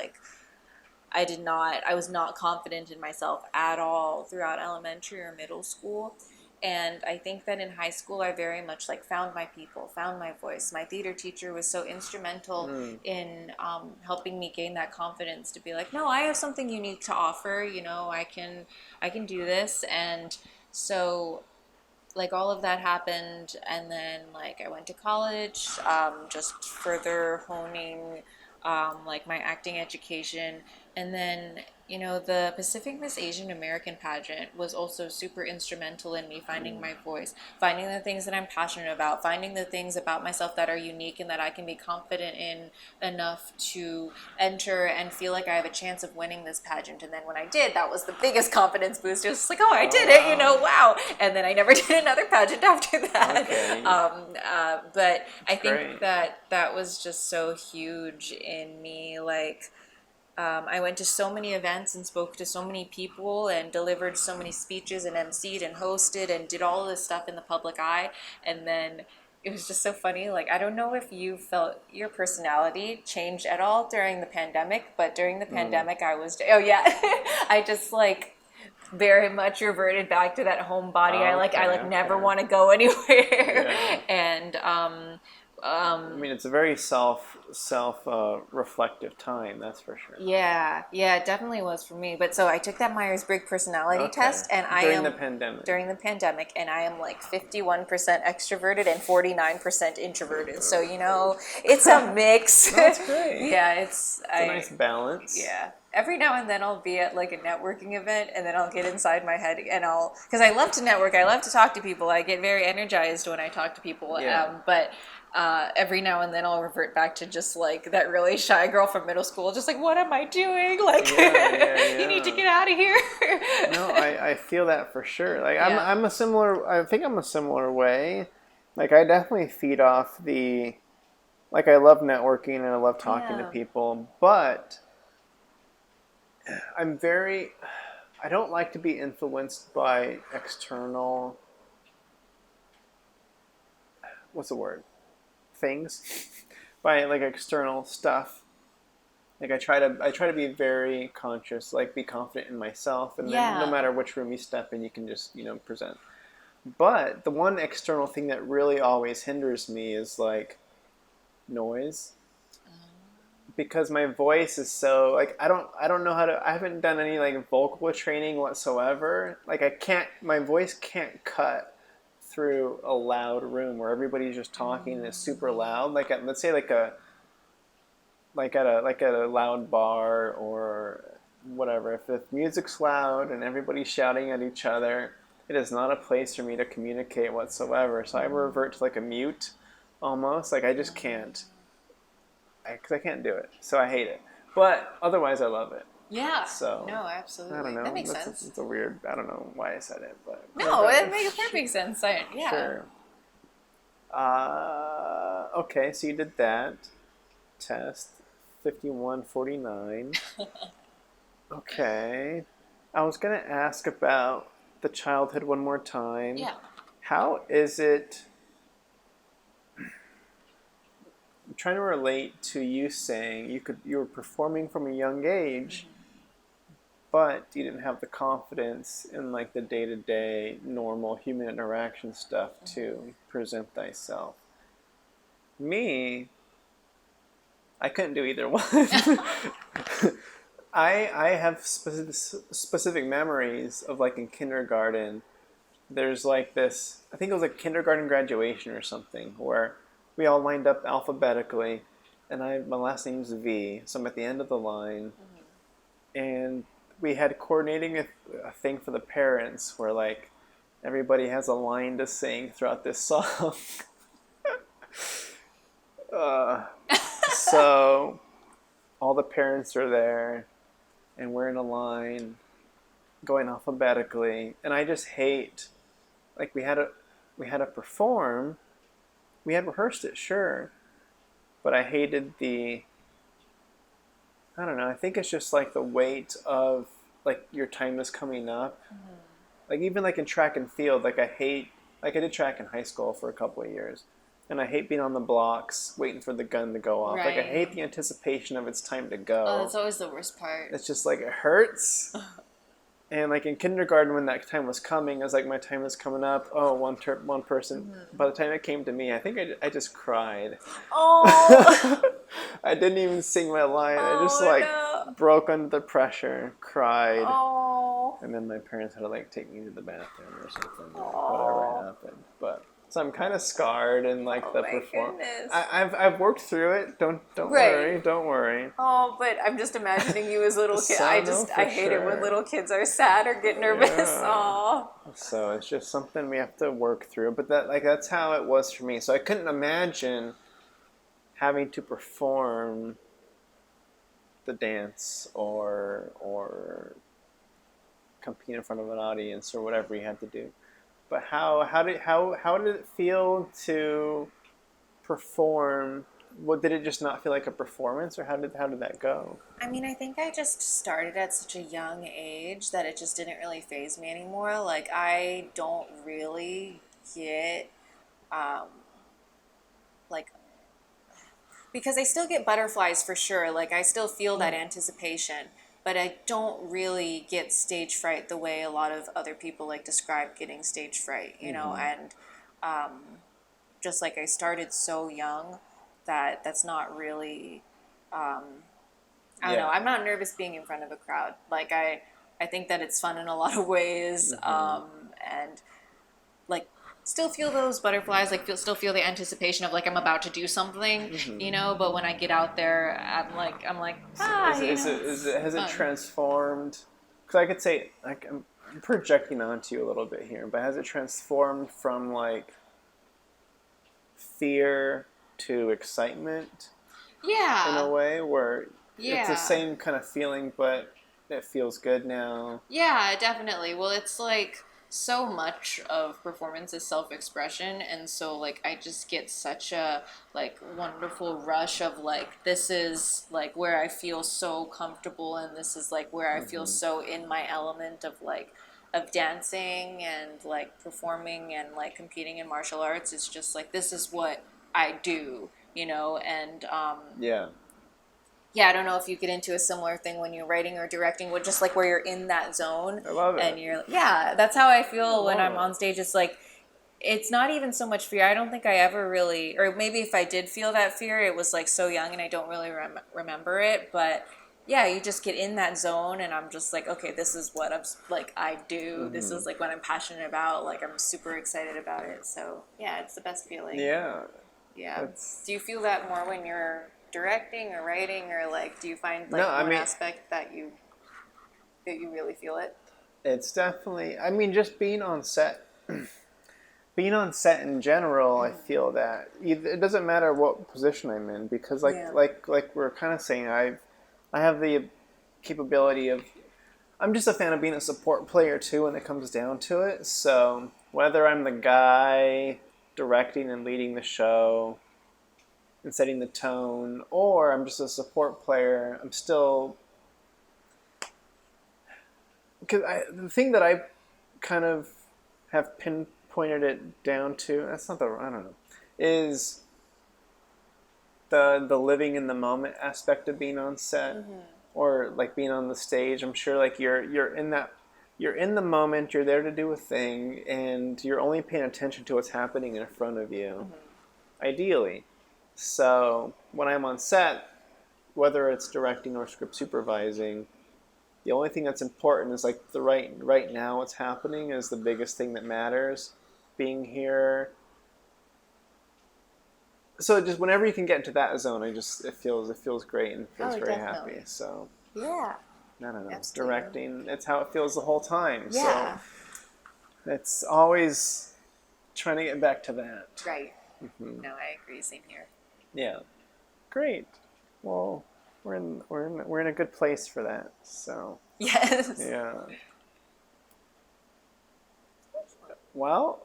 not confident in myself at all throughout elementary or middle school. And I think that in high school, I very much like found my people, found my voice. My theater teacher was so instrumental in helping me gain that confidence to be like, no, I have something unique to offer. I can do this. And so like all of that happened, and then like I went to college, just further honing like my acting education. And then the Pacific Miss Asian American pageant was also super instrumental in me finding my voice, finding the things that I'm passionate about, finding the things about myself that are unique and that I can be confident in enough to enter and feel like I have a chance of winning this pageant. And then when I did, that was the biggest confidence boost. It was just like, oh, I did it, wow. And then I never did another pageant after that. Okay. But I think great. that was just so huge in me. Like, I went to so many events and spoke to so many people and delivered so many speeches and emceed and hosted and did all of this stuff in the public eye. And then it was just so funny. Like, I don't know if you felt your personality change at all during the pandemic, but during the pandemic, I just like very much reverted back to that homebody. I never want to go anywhere. And I mean, it's a very self reflective time, that's for sure. Yeah, it definitely was for me. But so I took that Myers-Briggs personality test, and during the pandemic, and I am like 51% extroverted and 49% introverted. So it's a mix. That's great. Yeah, it's a nice balance. Yeah. Every now and then I'll be at like a networking event, and then I'll get inside my head, and because I love to network, I love to talk to people. I get very energized when I talk to people. Yeah. But every now and then I'll revert back to just like that really shy girl from middle school, just like, what am I doing? Like, you need to get out of here. No, I feel that for sure. Like I think I'm a similar way. Like I definitely feed off like I love networking and I love talking to people, but I don't like to be influenced by external, what's the word? Things, by like external stuff. Like I try to be very conscious, like be confident in myself, and then no matter which room you step in, you can just present. But the one external thing that really always hinders me is like noise, because my voice is so like I don't know how to. I haven't done any like vocal training whatsoever. Like my voice can't cut through a loud room where everybody's just talking and it's super loud. Like let's say like at a loud bar or whatever. If the music's loud and everybody's shouting at each other, it is not a place for me to communicate whatsoever. So I revert to like a mute, almost. Like I just can't, because I can't do it. So I hate it. But otherwise, I love it. Yeah. So no, absolutely. I don't know. That makes sense. It's a weird. I don't know why I said it, but no, it makes perfect sense. Yeah. Sure. Okay, so you did that test, 5149. Okay. I was gonna ask about the childhood one more time. Yeah. How is it? I'm trying to relate to you saying you were performing from a young age, but you didn't have the confidence in like the day-to-day normal human interaction stuff to present thyself. Me, I couldn't do either one. I have specific memories of like in kindergarten. There's like this, I think it was like kindergarten graduation or something, where we all lined up alphabetically, and my last name is V, so I'm at the end of the line, and we had coordinating a thing for the parents where like everybody has a line to sing throughout this song. uh, so all the parents are there, and we're in a line, going alphabetically, and I just hate, like we had to perform, we had rehearsed it, sure, but I hated I don't know, I think it's just like the weight of like your time is coming up. Like even like in track and field, like I did track in high school for a couple of years, and I hate being on the blocks waiting for the gun to go off. Like I hate the anticipation of it's time to go. Oh, that's always the worst part. It's just like it hurts. And like in kindergarten, when that time was coming, I was like, my time is coming up. Oh, one person. By the time it came to me, I think I just cried. Oh. I didn't even sing my line. I just broke under the pressure, cried. Oh. And then my parents had to like take me to the bathroom or something. Whatever happened, but. So I'm kind of scarred in like the performance. I've worked through it. Don't worry. Oh, but I'm just imagining you as a little kid. I hate it when little kids are sad or get nervous. Yeah. Oh. So it's just something we have to work through. But that's how it was for me. So I couldn't imagine having to perform the dance or compete in front of an audience or whatever you had to do. But how did it feel to perform? What, did it just not feel like a performance, or how did that go? I mean, I think I just started at such a young age that it just didn't really faze me anymore. Like I don't really get like, because I still get butterflies for sure. Like I still feel that anticipation. But I don't really get stage fright the way a lot of other people like describe getting stage fright, you know, and just like I started so young that's not really, I don't know, I'm not nervous being in front of a crowd. Like I think that it's fun in a lot of ways, and like still feel those butterflies, like still feel the anticipation of like I'm about to do something, you know. But when I get out there, I'm like, has it transformed? Because I could say, like, I'm projecting onto you a little bit here, but has it transformed from like fear to excitement? Yeah. In a way where it's the same kind of feeling, but it feels good now. Yeah, definitely. Well, it's like so much of performance is self-expression, and so like I just get such a like wonderful rush of like, this is like where I feel so comfortable, and this is like where I feel so in my element of like of dancing and like performing and like competing in martial arts. It's just like, this is what I do, you know. And I don't know if you get into a similar thing when you're writing or directing, with just like where you're in that zone. I love it. And you're, that's how I feel when I'm on stage. It's like, it's not even so much fear. I don't think I ever really, or maybe if I did feel that fear, it was like so young and I don't really remember it. But yeah, you just get in that zone, and I'm just like, okay, this is what I do. This is like what I'm passionate about. Like I'm super excited about it. So yeah, it's the best feeling. Yeah. Do you feel that more when you're directing or writing, or like do you find like one aspect that you really feel it? It's definitely, I mean, just being on set in general, I feel that it doesn't matter what position I'm in, because like we're kind of saying, I have the capability of, I'm just a fan of being a support player too when it comes down to it. So whether I'm the guy directing and leading the show and setting the tone, or I'm just a support player, I'm still, because the thing that I kind of have pinpointed it down to, that's not I don't know, is the living in the moment aspect of being on set, or like being on the stage. I'm sure like you're in the moment, you're there to do a thing, and you're only paying attention to what's happening in front of you, ideally. So when I'm on set, whether it's directing or script supervising, the only thing that's important is like the right now what's happening is the biggest thing that matters. Being here. So just whenever you can get into that zone, it feels great and feels very definitely. happy. So Yeah. I don't know. Absolutely. Directing, it's how it feels the whole time. Yeah. So it's always trying to get back to that. Right. Mm-hmm. No, I agree. Same here. Yeah. Great. Well, we're in a good place for that. So Yes. yeah. Well,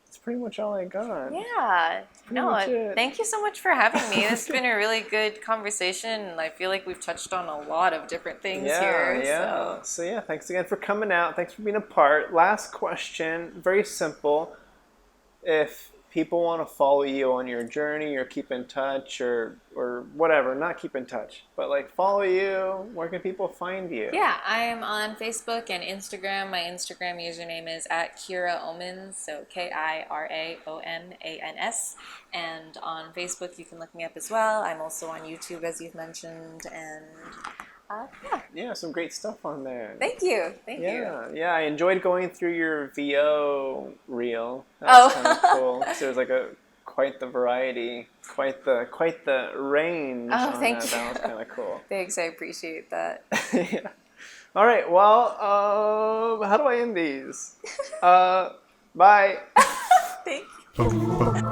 that's pretty much all I got. Yeah. No, much it. thank you so much for having me. This has been a really good conversation, and I feel like we've touched on a lot of different things here. Yeah. So yeah, thanks again for coming out. Thanks for being a part. Last question, very simple. If people want to follow you on your journey or keep in touch or whatever, not keep in touch, but like follow you, where can people find you? Yeah, I am on Facebook and Instagram. My Instagram username is @KiraOmans, so KIRAOMANS. And on Facebook, you can look me up as well. I'm also on YouTube, as you've mentioned, and yeah. Yeah, some great stuff on there. Thank you. Thank you. Yeah, I enjoyed going through your VO reel. That was kind of cool. So there's like quite the variety, quite the range. Oh, thank you. That was kind of cool. Thanks, I appreciate that. Yeah. All right. Well, how do I end these? Bye. Thank you.